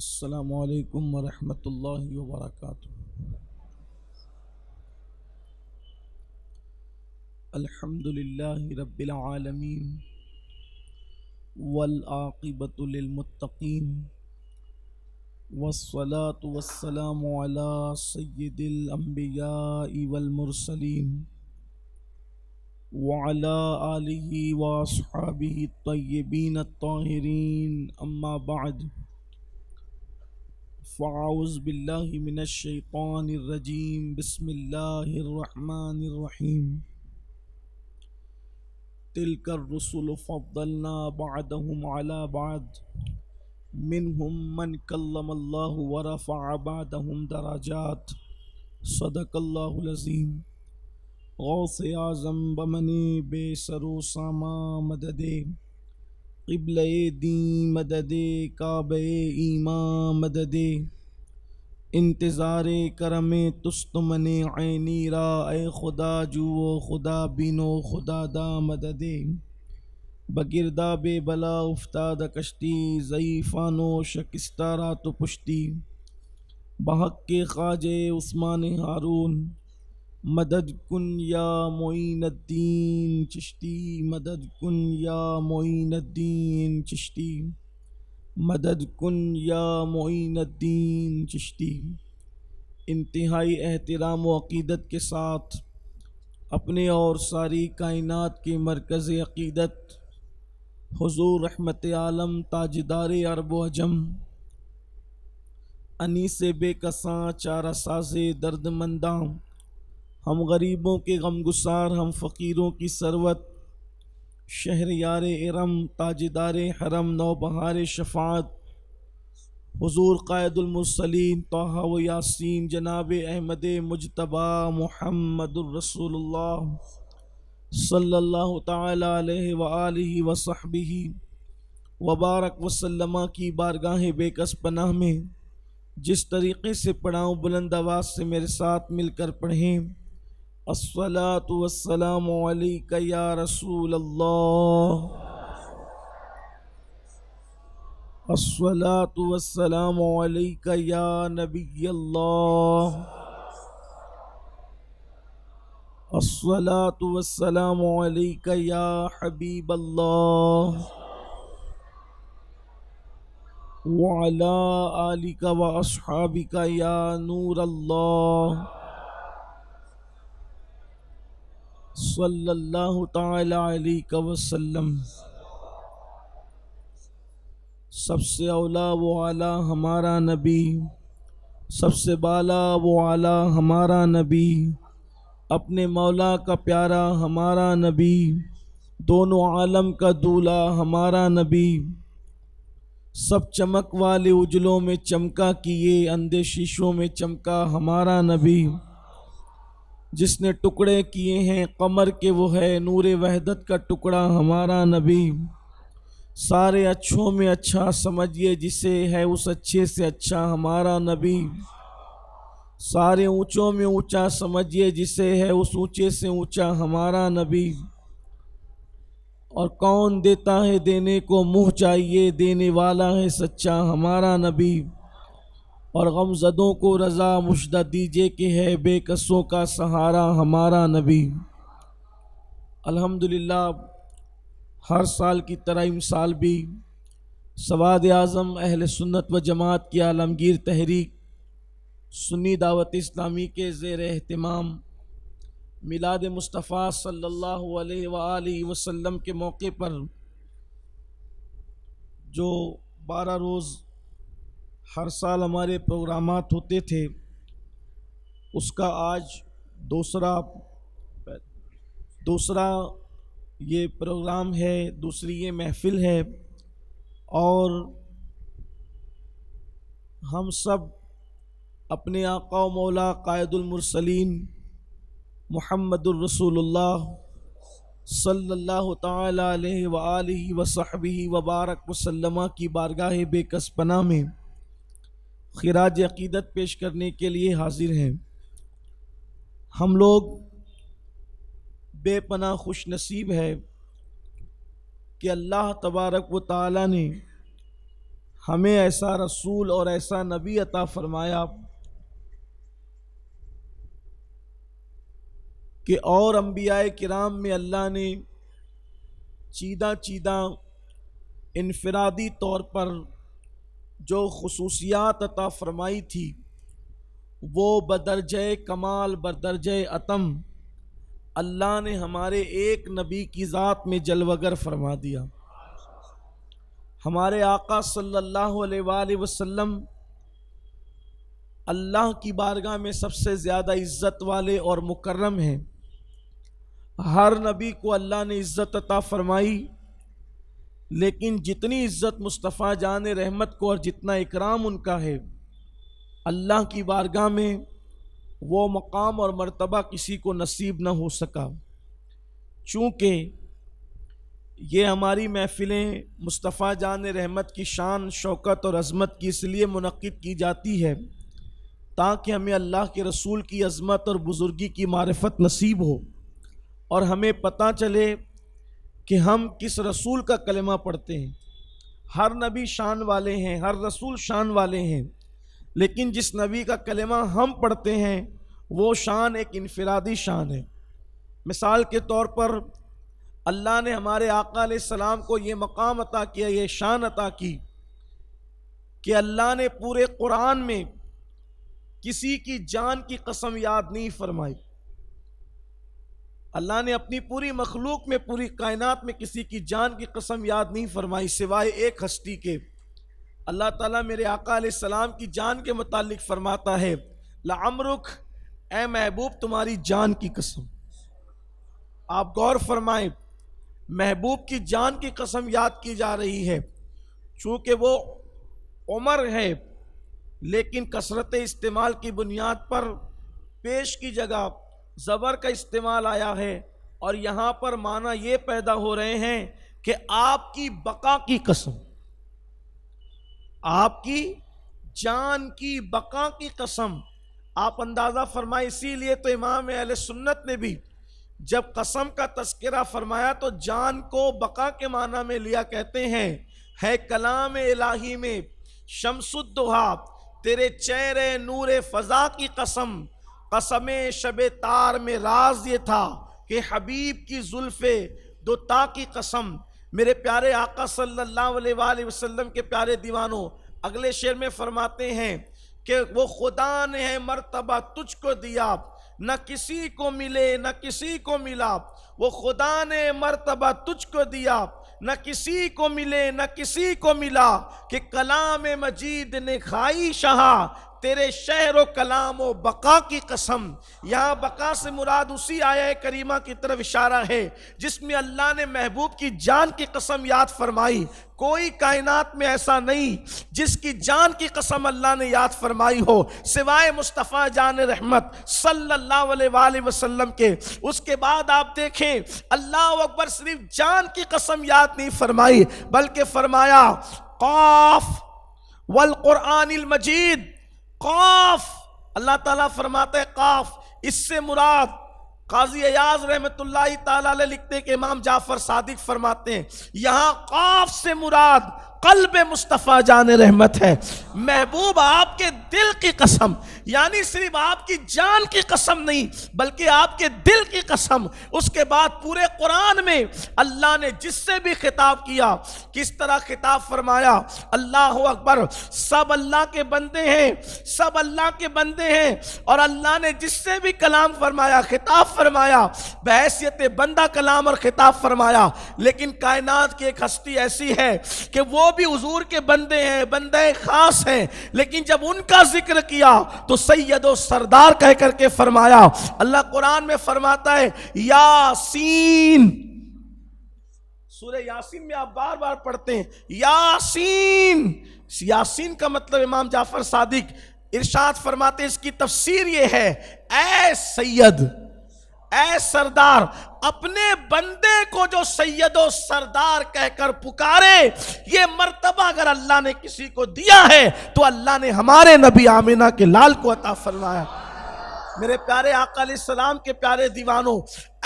السلام علیکم ورحمۃ اللہ وبرکاتہ۔ الحمد للہ رب العالمین والعاقبۃ للمتقین والصلاة والسلام علی سید الانبیاء والمرسلین وعلی آلہ واصحابہ الطیبین الطاہرین، اما بعد فاعوذ باللہ من الشیطان الرجیم، بسم اللہ الرحمن الرحیم۔ تلک الرسل فضلنا بعضهم على بعض منهم من کلم اللہ ورفع بعضهم درجات، صدق اللہ العظیم۔ غوث اعظم بمن بے سرو ساما مددے، قبلہ دین مددے، کعبہ ایمان مددے، انتظار کرم تستمن عینی را، اے خدا جو خدا بینو خدا دا مددے۔ بگردہ بے بلا افتاد کشتی، ضعیفانو شکستہ را تو پشتی، بحق کے خواجہ عثمان ہارون، مدد کن یا معین الدین چشتی، مدد کن یا معین الدین چشتی، مدد کن یا معین الدین چشتی۔ انتہائی احترام و عقیدت کے ساتھ اپنے اور ساری کائنات کے مرکز عقیدت حضور رحمت عالم تاجدار عرب و عجم، انیس بے کساں چارہ ساز درد منداں، ہم غریبوں کے غمگسار، ہم فقیروں کی ثروت، شہریار ارم تاجدار حرم نوبہار شفاعت، حضور قائد المرسلین طٰہٰ و یاسین جناب احمد مجتبیٰ محمد الرسول اللہ صلی اللہ تعالی علیہ وآلہ وصحبہ وبارک وسلم کی بارگاہ بے کس پناہ میں جس طریقے سے پڑھاؤں، بلند آواز سے میرے ساتھ مل کر پڑھیں۔ الصلاۃ والسلام علیک یا رسول اللہ، الصلاۃ والسلام علیک یا نبی اللہ، الصلاۃ والسلام علیک یا حبیب اللہ، وعلی آلک و اصحابک یا نور اللہ، صلی اللہ تعالی علیہ وسلم۔ سب سے اولا و اعلیٰ ہمارا نبی، سب سے بالا و اعلیٰ ہمارا نبی، اپنے مولا کا پیارا ہمارا نبی، دونوں عالم کا دولہا ہمارا نبی، سب چمک والے اجلوں میں چمکا کیے، اندھے شیشوں میں چمکا ہمارا نبی، جس نے ٹکڑے کیے ہیں قمر کے وہ ہے نور وحدت کا ٹکڑا ہمارا نبی، سارے اچھوں میں اچھا سمجھیے جسے ہے اس اچھے سے اچھا ہمارا نبی، سارے اونچوں میں اونچا سمجھیے جسے ہے اس اونچے سے اونچا ہمارا نبی، اور کون دیتا ہے دینے کو منہ چاہیے، دینے والا ہے سچا ہمارا نبی، اور غم زدوں کو رضا مشدہ دیجئے کہ ہے بے کسوں کا سہارا ہمارا نبی۔ الحمدللہ ہر سال کی طرح امسال بھی سواد اعظم اہل سنت و جماعت کی عالمگیر تحریک سنی دعوت اسلامی کے زیر اہتمام میلاد مصطفیٰ صلی اللہ علیہ وآلہ وسلم کے موقع پر جو 12 روز ہر سال ہمارے پروگرامات ہوتے تھے، اس کا آج دوسرا یہ پروگرام ہے، دوسری یہ محفل ہے، اور ہم سب اپنے آقا و مولا قائد المرسلین محمد الرسول اللہ صلی اللہ تعالی علیہ وآلہ وصحبہ وبارک وسلم کی بارگاہ بے کس پناہ میں خراج عقیدت پیش کرنے کے لیے حاضر ہیں۔ ہم لوگ بے پناہ خوش نصیب ہے کہ اللہ تبارک و تعالی نے ہمیں ایسا رسول اور ایسا نبی عطا فرمایا کہ اور انبیاء کرام میں اللہ نے چیدہ چیدہ انفرادی طور پر جو خصوصیات عطا فرمائی تھی وہ بدرجہ کمال بدرجہ اتم اللہ نے ہمارے ایک نبی کی ذات میں جلوگر فرما دیا۔ ہمارے آقا صلی اللہ علیہ وآلہ وسلم اللہ کی بارگاہ میں سب سے زیادہ عزت والے اور مکرم ہیں۔ ہر نبی کو اللہ نے عزت عطا فرمائی، لیکن جتنی عزت مصطفیٰ جان رحمت کو اور جتنا اکرام ان کا ہے، اللہ کی بارگاہ میں وہ مقام اور مرتبہ کسی کو نصیب نہ ہو سکا۔ چونکہ یہ ہماری محفلیں مصطفیٰ جان رحمت کی شان، شوکت اور عظمت کی اس لیے منعقد کی جاتی ہے تاکہ ہمیں اللہ کے رسول کی عظمت اور بزرگی کی معرفت نصیب ہو، اور ہمیں پتہ چلے کہ ہم کس رسول کا کلمہ پڑھتے ہیں۔ ہر نبی شان والے ہیں، ہر رسول شان والے ہیں، لیکن جس نبی کا کلمہ ہم پڑھتے ہیں وہ شان ایک انفرادی شان ہے۔ مثال کے طور پر اللہ نے ہمارے آقا علیہ السلام کو یہ مقام عطا کیا، یہ شان عطا کی کہ اللہ نے پورے قرآن میں کسی کی جان کی قسم یاد نہیں فرمائی۔ اللہ نے اپنی پوری مخلوق میں، پوری کائنات میں کسی کی جان کی قسم یاد نہیں فرمائی سوائے ایک ہستی کے۔ اللہ تعالیٰ میرے آقا علیہ السلام کی جان کے متعلق فرماتا ہے، لعمرک، اے محبوب تمہاری جان کی قسم۔ آپ غور فرمائیں، محبوب کی جان کی قسم یاد کی جا رہی ہے، چونکہ وہ عمر ہے، لیکن کثرت استعمال کی بنیاد پر پیش کی جگہ زبر کا استعمال آیا ہے، اور یہاں پر معنی یہ پیدا ہو رہے ہیں کہ آپ کی بقا کی قسم، آپ کی جان کی بقا کی قسم۔ آپ اندازہ فرمائیں، اسی لیے تو امام اہل سنت نے بھی جب قسم کا تذکرہ فرمایا تو جان کو بقا کے معنی میں لیا، کہتے ہیں ہے کلام الہی میں شمس الضحیٰ تیرے چہرے نور فضا کی قسم، قسم شب تار میں راز یہ تھا کہ حبیب کی زلف دو تا کی قسم۔ میرے پیارے آقا صلی اللہ علیہ وآلہ وسلم کے پیارے دیوانوں، اگلے شعر میں فرماتے ہیں کہ وہ خدا نے ہے مرتبہ تجھ کو دیا، نہ کسی کو ملے نہ کسی کو ملا۔ وہ خدا نے مرتبہ تجھ کو دیا، نہ کسی کو ملے نہ کسی کو ملا، کہ کلام مجید نے کھائی شہا تیرے شہر و کلام و بقا کی قسم۔ یہاں بقا سے مراد اسی آیہ کریمہ کی طرف اشارہ ہے جس میں اللہ نے محبوب کی جان کی قسم یاد فرمائی۔ کوئی کائنات میں ایسا نہیں جس کی جان کی قسم اللہ نے یاد فرمائی ہو سوائے مصطفیٰ جان رحمت صلی اللہ علیہ وآلہ وسلم کے۔ اس کے بعد آپ دیکھیں اللہ اکبر، صرف جان کی قسم یاد نہیں فرمائی بلکہ فرمایا قاف والقرآن المجید۔ قاف، اللہ تعالیٰ فرماتا ہے قاف، اس سے مراد قاضی ایاز رحمت اللہ تعالیٰ علیہ لکھتے ہیں کہ امام جعفر صادق فرماتے ہیں یہاں قاف سے مراد قلب مصطفیٰ جان رحمت ہے۔ محبوب آپ کے دل کی قسم، یعنی صرف آپ کی جان کی قسم نہیں بلکہ آپ کے دل کی قسم۔ اس کے بعد پورے قرآن میں اللہ نے جس سے بھی خطاب کیا کس طرح خطاب فرمایا، اللہ اکبر، سب اللہ کے بندے ہیں، سب اللہ کے بندے ہیں، اور اللہ نے جس سے بھی کلام فرمایا، خطاب فرمایا، بحیثیت بندہ کلام اور خطاب فرمایا۔ لیکن کائنات کی ایک ہستی ایسی ہے کہ وہ بھی حضور کے بندے ہیں، بندے خاص ہیں، لیکن جب ان کا ذکر کیا تو سید و سردار کہہ کر کے فرمایا۔ اللہ قرآن میں فرماتا ہے یاسین، سورہ یاسین میں آپ بار بار پڑھتے ہیں یاسین۔ یاسین کا مطلب امام جعفر صادق ارشاد فرماتے ہیں، اس کی تفسیر یہ ہے اے سید، اے سردار، اپنے بندے کو جو سید و سردار کہہ کر پکارے، یہ مرتبہ اگر اللہ نے کسی کو دیا ہے تو اللہ نے ہمارے نبی آمنہ کے لال کو عطا فرمایا۔ میرے پیارے آقا علیہ السلام کے پیارے دیوانوں،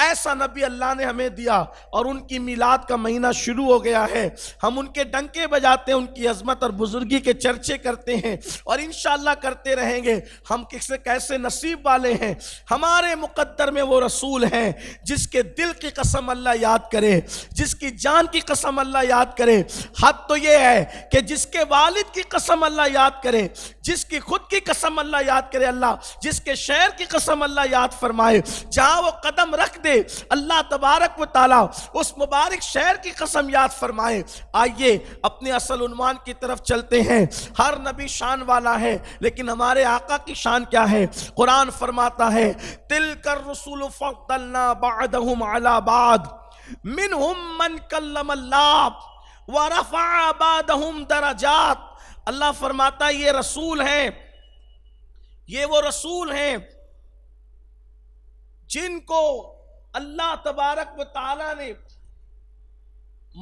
ایسا نبی اللہ نے ہمیں دیا، اور ان کی میلاد کا مہینہ شروع ہو گیا ہے۔ ہم ان کے ڈنکے بجاتے ہیں، ان کی عظمت اور بزرگی کے چرچے کرتے ہیں، اور انشاءاللہ کرتے رہیں گے۔ ہم کیسے نصیب والے ہیں، ہمارے مقدر میں وہ رسول ہیں جس کے دل کی قسم اللہ یاد کرے، جس کی جان کی قسم اللہ یاد کرے۔ حد تو یہ ہے کہ جس کے والد کی قسم اللہ یاد کرے، جس کی خود کی قسم اللہ یاد کرے، اللہ جس کے شہر کی قسم اللہ یاد فرمائے، جہاں وہ قدم رکھ دے اللہ تبارک و تعالی اس مبارک شہر کی قسم یاد فرمائے۔ آئیے اپنے اصل عنوان کی طرف چلتے ہیں۔ ہر نبی شان والا ہے، لیکن ہمارے آقا کی شان کیا ہے؟ قرآن فرماتا ہے تِلْكَ الرُّسُلُ فَضَّلْنَا بَعْضَهُمْ عَلَى بَعْضٍ مِّنْهُمْ مَنْ كَلَّمَ اللَّهُ وَرَفَعَ بَعْضَهُمْ دَرَجَاتٍ۔ اللہ فرماتا ہے یہ رسول ہیں، یہ وہ رسول ہیں جن کو اللہ تبارک و تعالی نے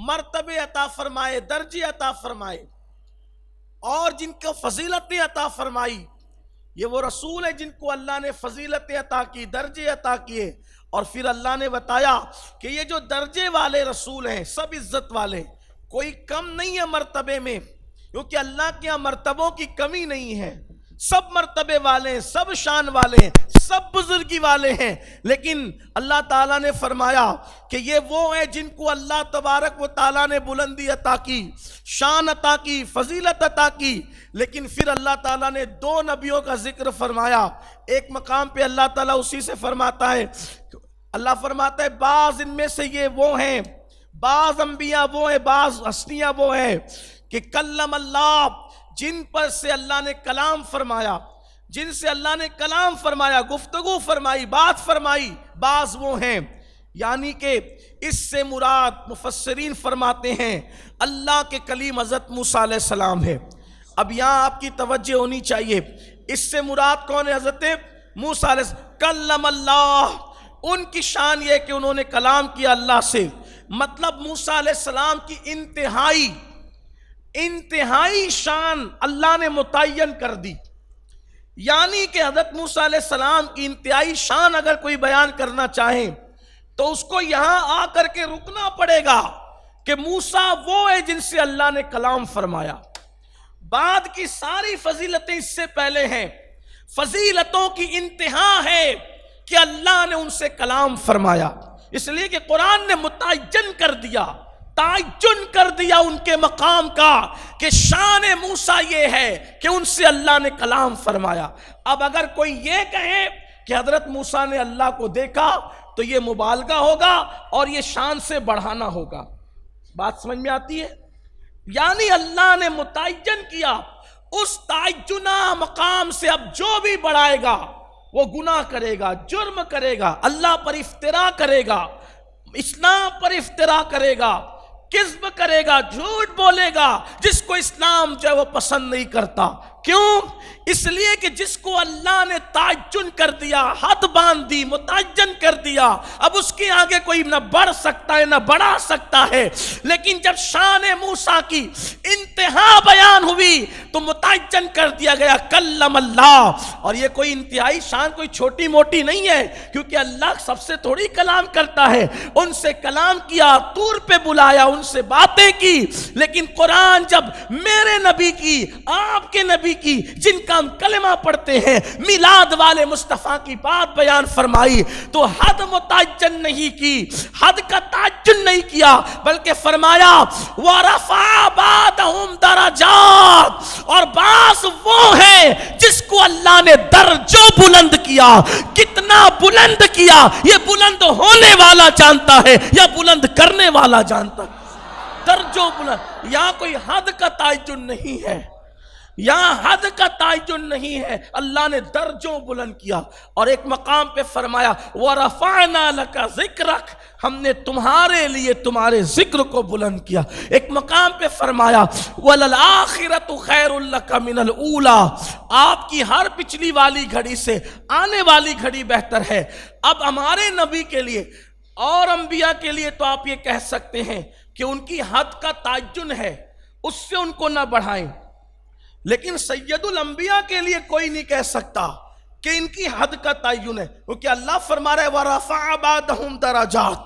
مرتبے عطا فرمائے، درجے عطا فرمائے، اور جن کو فضیلتیں عطا فرمائی۔ یہ وہ رسول ہیں جن کو اللہ نے فضیلتیں عطا کی، درجے عطا کیے، اور پھر اللہ نے بتایا کہ یہ جو درجے والے رسول ہیں سب عزت والے، کوئی کم نہیں ہے مرتبے میں، کیونکہ اللہ کے یہاں مرتبوں کی کمی نہیں ہے، سب مرتبے والے ہیں، سب شان والے ہیں، سب بزرگی والے ہیں۔ لیکن اللہ تعالیٰ نے فرمایا کہ یہ وہ ہیں جن کو اللہ تبارک و تعالیٰ نے بلندی عطا کی، شان عطا کی، فضیلت عطا کی۔ لیکن پھر اللہ تعالیٰ نے دو نبیوں کا ذکر فرمایا۔ ایک مقام پہ اللہ تعالیٰ اسی سے فرماتا ہے، اللہ فرماتا ہے بعض ان میں سے یہ وہ ہیں، بعض انبیاء وہ ہیں، بعض ہستیاں وہ ہیں کہ کلم اللہ، جن پر سے اللہ نے کلام فرمایا، جن سے اللہ نے کلام فرمایا، گفتگو فرمائی، بات فرمائی، بعض وہ ہیں۔ یعنی کہ اس سے مراد مفسرین فرماتے ہیں اللہ کے کلیم حضرت موسیٰ علیہ السلام ہے۔ اب یہاں آپ کی توجہ ہونی چاہیے، اس سے مراد کون ہے؟ حضرت موسیٰ علیہ السلام۔ کلم اللہ، ان کی شان یہ کہ انہوں نے کلام کیا اللہ سے، مطلب موسیٰ علیہ السلام کی انتہائی شان اللہ نے متعین کر دی۔ یعنی کہ حضرت موسیٰ علیہ السلام کی انتہائی شان اگر کوئی بیان کرنا چاہیں تو اس کو یہاں آ کر کے رکنا پڑے گا کہ موسیٰ وہ ہے جن سے اللہ نے کلام فرمایا۔ بعد کی ساری فضیلتیں اس سے پہلے ہیں، فضیلتوں کی انتہا ہے کہ اللہ نے ان سے کلام فرمایا، اس لیے کہ قرآن نے متعین کر دیا، تعین کر دیا ان کے مقام کا کہ شان موسیٰ یہ ہے کہ ان سے اللہ نے کلام فرمایا۔ اب اگر کوئی یہ کہے کہ حضرت موسیٰ نے اللہ کو دیکھا تو یہ مبالغہ ہوگا اور یہ شان سے بڑھانا ہوگا۔ بات سمجھ میں آتی ہے؟ یعنی اللہ نے متعین کیا، اس تعینہ مقام سے اب جو بھی بڑھائے گا وہ گناہ کرے گا، جرم کرے گا، اللہ پر افتراء کرے گا، اسلام پر افتراء کرے گا، کذب کرے گا، جھوٹ بولے گا، جس کو اسلام جو ہے وہ پسند نہیں کرتا۔ کیوں؟ اس لیے کہ جس کو اللہ نے تعین کر دیا، حد باندھ دی، متعین کر دیا، اب اس کے آگے کوئی نہ بڑھ سکتا ہے نہ بڑھا سکتا ہے۔ لیکن جب شان موسیٰ کی انتہا بیان ہوئی تو متعین کر دیا گیا کلم اللہ، اور یہ کوئی انتہائی شان کوئی چھوٹی موٹی نہیں ہے، کیونکہ اللہ سب سے تھوڑی کلام کرتا ہے۔ ان سے کلام کیا، طور پہ بلایا، ان سے باتیں کی۔ لیکن قرآن جب میرے نبی کی، آپ کے نبی کی، جن کا ہم کلمہ پڑھتے ہیں، میلاد والے مصطفیٰ کی بات بیان فرمائی تو حد متعین نہیں کی، حد کا تعین نہیں کیا، بلکہ فرمایا وَرَفَعَ بَعْضَهُمْ دَرَجَاتٍ، اور بعض وہ ہیں جس کو اللہ نے درجوں بلند کیا۔ کتنا بلند کیا یہ بلند ہونے والا جانتا ہے یا بلند کرنے والا جانتا ہے؟ درجوں بلند، یہاں کوئی حد کا تعین نہیں ہے، یہاں حد کا تعین نہیں ہے، اللہ نے درجوں بلند کیا۔ اور ایک مقام پہ فرمایا وَرَفَعْنَا لَكَ ذِكْرَكَ، ہم نے تمہارے لیے تمہارے ذکر کو بلند کیا۔ ایک مقام پہ فرمایا وَلَلْآخِرَةُ خَيْرٌ لَكَ مِنَ الْأُولَى، آپ کی ہر پچھلی والی گھڑی سے آنے والی گھڑی بہتر ہے۔ اب ہمارے نبی کے لیے اور انبیاء کے لیے تو آپ یہ کہہ سکتے ہیں کہ ان کی حد کا تعین ہے، اس سے ان کو نہ بڑھائیں، لیکن سید الانبیاء کے لیے کوئی نہیں کہہ سکتا کہ ان کی حد کا تعین ہے، کیونکہ اللہ فرما رہا ہے وَرَفَعَ بَعْضَهُمْ دَرَجَاتٍ،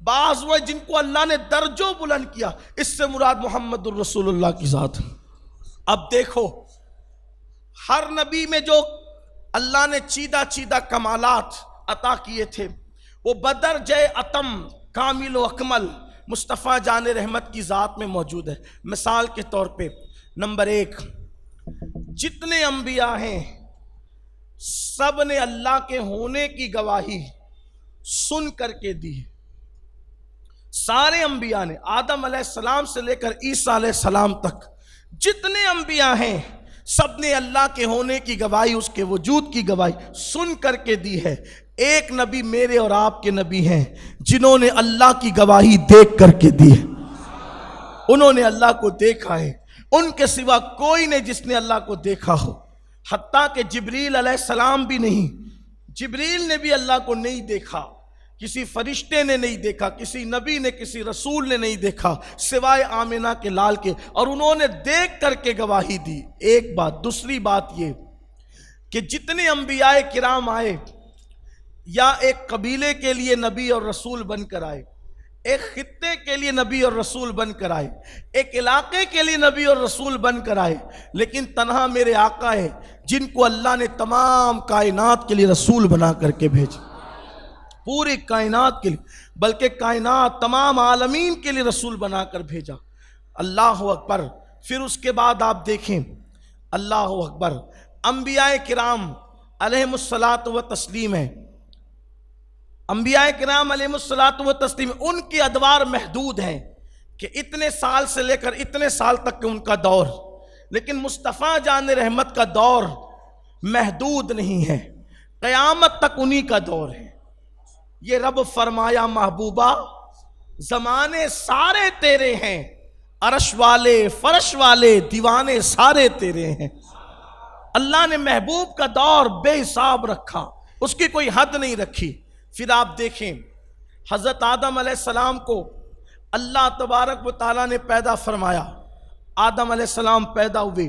بعض وہ جن کو اللہ نے درجوں بلند کیا، اس سے مراد محمد الرسول اللہ کی ذات ہے۔ اب دیکھو ہر نبی میں جو اللہ نے چیدہ کمالات عطا کیے تھے وہ بدرجہ اتم کامل و اکمل مصطفیٰ جان رحمت کی ذات میں موجود ہے۔ مثال کے طور پہ نمبر 1، جتنے انبیاء ہیں سب نے اللہ کے ہونے کی گواہی سن کر کے دی۔ سارے انبیاء نے، آدم علیہ السلام سے لے کر عیسیٰ علیہ السلام تک جتنے انبیاء ہیں سب نے اللہ کے ہونے کی گواہی، اس کے وجود کی گواہی سن کر کے دی ہے۔ ایک نبی میرے اور آپ کے نبی ہیں جنہوں نے اللہ کی گواہی دیکھ کر کے دی ہے، انہوں نے اللہ کو دیکھا ہے، ان کے سوا کوئی نہیں جس نے اللہ کو دیکھا ہو، حتیٰ کہ جبریل علیہ السلام بھی نہیں، جبریل نے بھی اللہ کو نہیں دیکھا، کسی فرشتے نے نہیں دیکھا، کسی نبی نے، کسی رسول نے نہیں دیکھا سوائے آمنہ کے لال کے، اور انہوں نے دیکھ کر کے گواہی دی۔ ایک بات۔ دوسری بات یہ کہ جتنے انبیاء کرام آئے یا ایک قبیلے کے لیے نبی اور رسول بن کر آئے، ایک خطے کے لیے نبی اور رسول بن کر آئے، ایک علاقے کے لیے نبی اور رسول بن کر آئے، لیکن تنہا میرے آقا ہے جن کو اللہ نے تمام کائنات کے لیے رسول بنا کر کے بھیجا، پوری کائنات کے لیے، بلکہ کائنات تمام عالمین کے لیے رسول بنا کر بھیجا۔ اللہ اکبر۔ پھر اس کے بعد آپ دیکھیں، اللہ اکبر، انبیاء کرام علیہم الصلاۃ و تسلیم ہے، انبیاء کرام علیہم الصلاۃ و تسلیم، ان کی ادوار محدود ہیں کہ اتنے سال سے لے کر اتنے سال تک ان کا دور، لیکن مصطفیٰ جان رحمت کا دور محدود نہیں ہے، قیامت تک انہی کا دور ہے۔ یہ رب فرمایا محبوبہ زمانے سارے تیرے ہیں، عرش والے فرش والے دیوانے سارے تیرے ہیں۔ اللہ نے محبوب کا دور بے حساب رکھا، اس کی کوئی حد نہیں رکھی۔ پھر آپ دیکھیں حضرت آدم علیہ السلام کو اللہ تبارک و تعالیٰ نے پیدا فرمایا، آدم علیہ السلام پیدا ہوئے،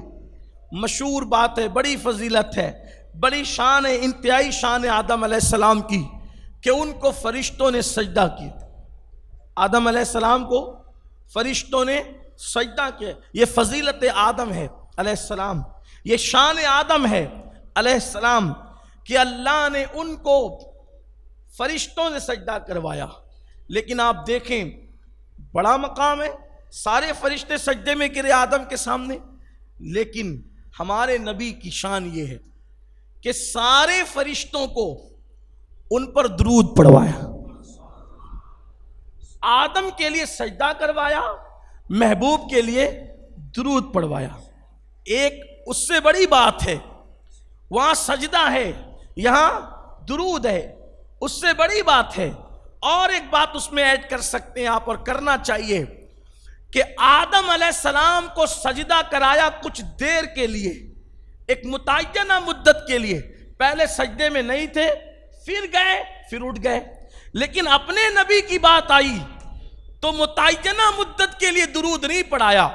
مشہور بات ہے، بڑی فضیلت ہے، بڑی شان ہے، انتہائی شان ہے آدم علیہ السلام کی کہ ان کو فرشتوں نے سجدہ کیا۔ آدم علیہ السلام کو فرشتوں نے سجدہ کیا، یہ فضیلت آدم ہے علیہ السلام، یہ شان آدم ہے علیہ السلام کہ اللہ نے ان کو فرشتوں نے سجدہ کروایا۔ لیکن آپ دیکھیں بڑا مقام ہے، سارے فرشتے سجدے میں گرے آدم کے سامنے، لیکن ہمارے نبی کی شان یہ ہے کہ سارے فرشتوں کو ان پر درود پڑھوایا، آدم کے لیے سجدہ کروایا، محبوب کے لیے درود پڑھوایا۔ ایک اس سے بڑی بات ہے، وہاں سجدہ ہے یہاں درود ہے، اس سے بڑی بات ہے۔ اور ایک بات اس میں ایڈ کر سکتے ہیں آپ، اور کرنا چاہیے، کہ آدم علیہ السلام کو سجدہ کرایا کچھ دیر کے لیے، ایک متعینہ مدت کے لیے، پہلے سجدے میں نہیں تھے، پھر گئے، پھر اٹھ گئے، لیکن اپنے نبی کی بات آئی تو متعینہ مدت کے لیے درود نہیں پڑھایا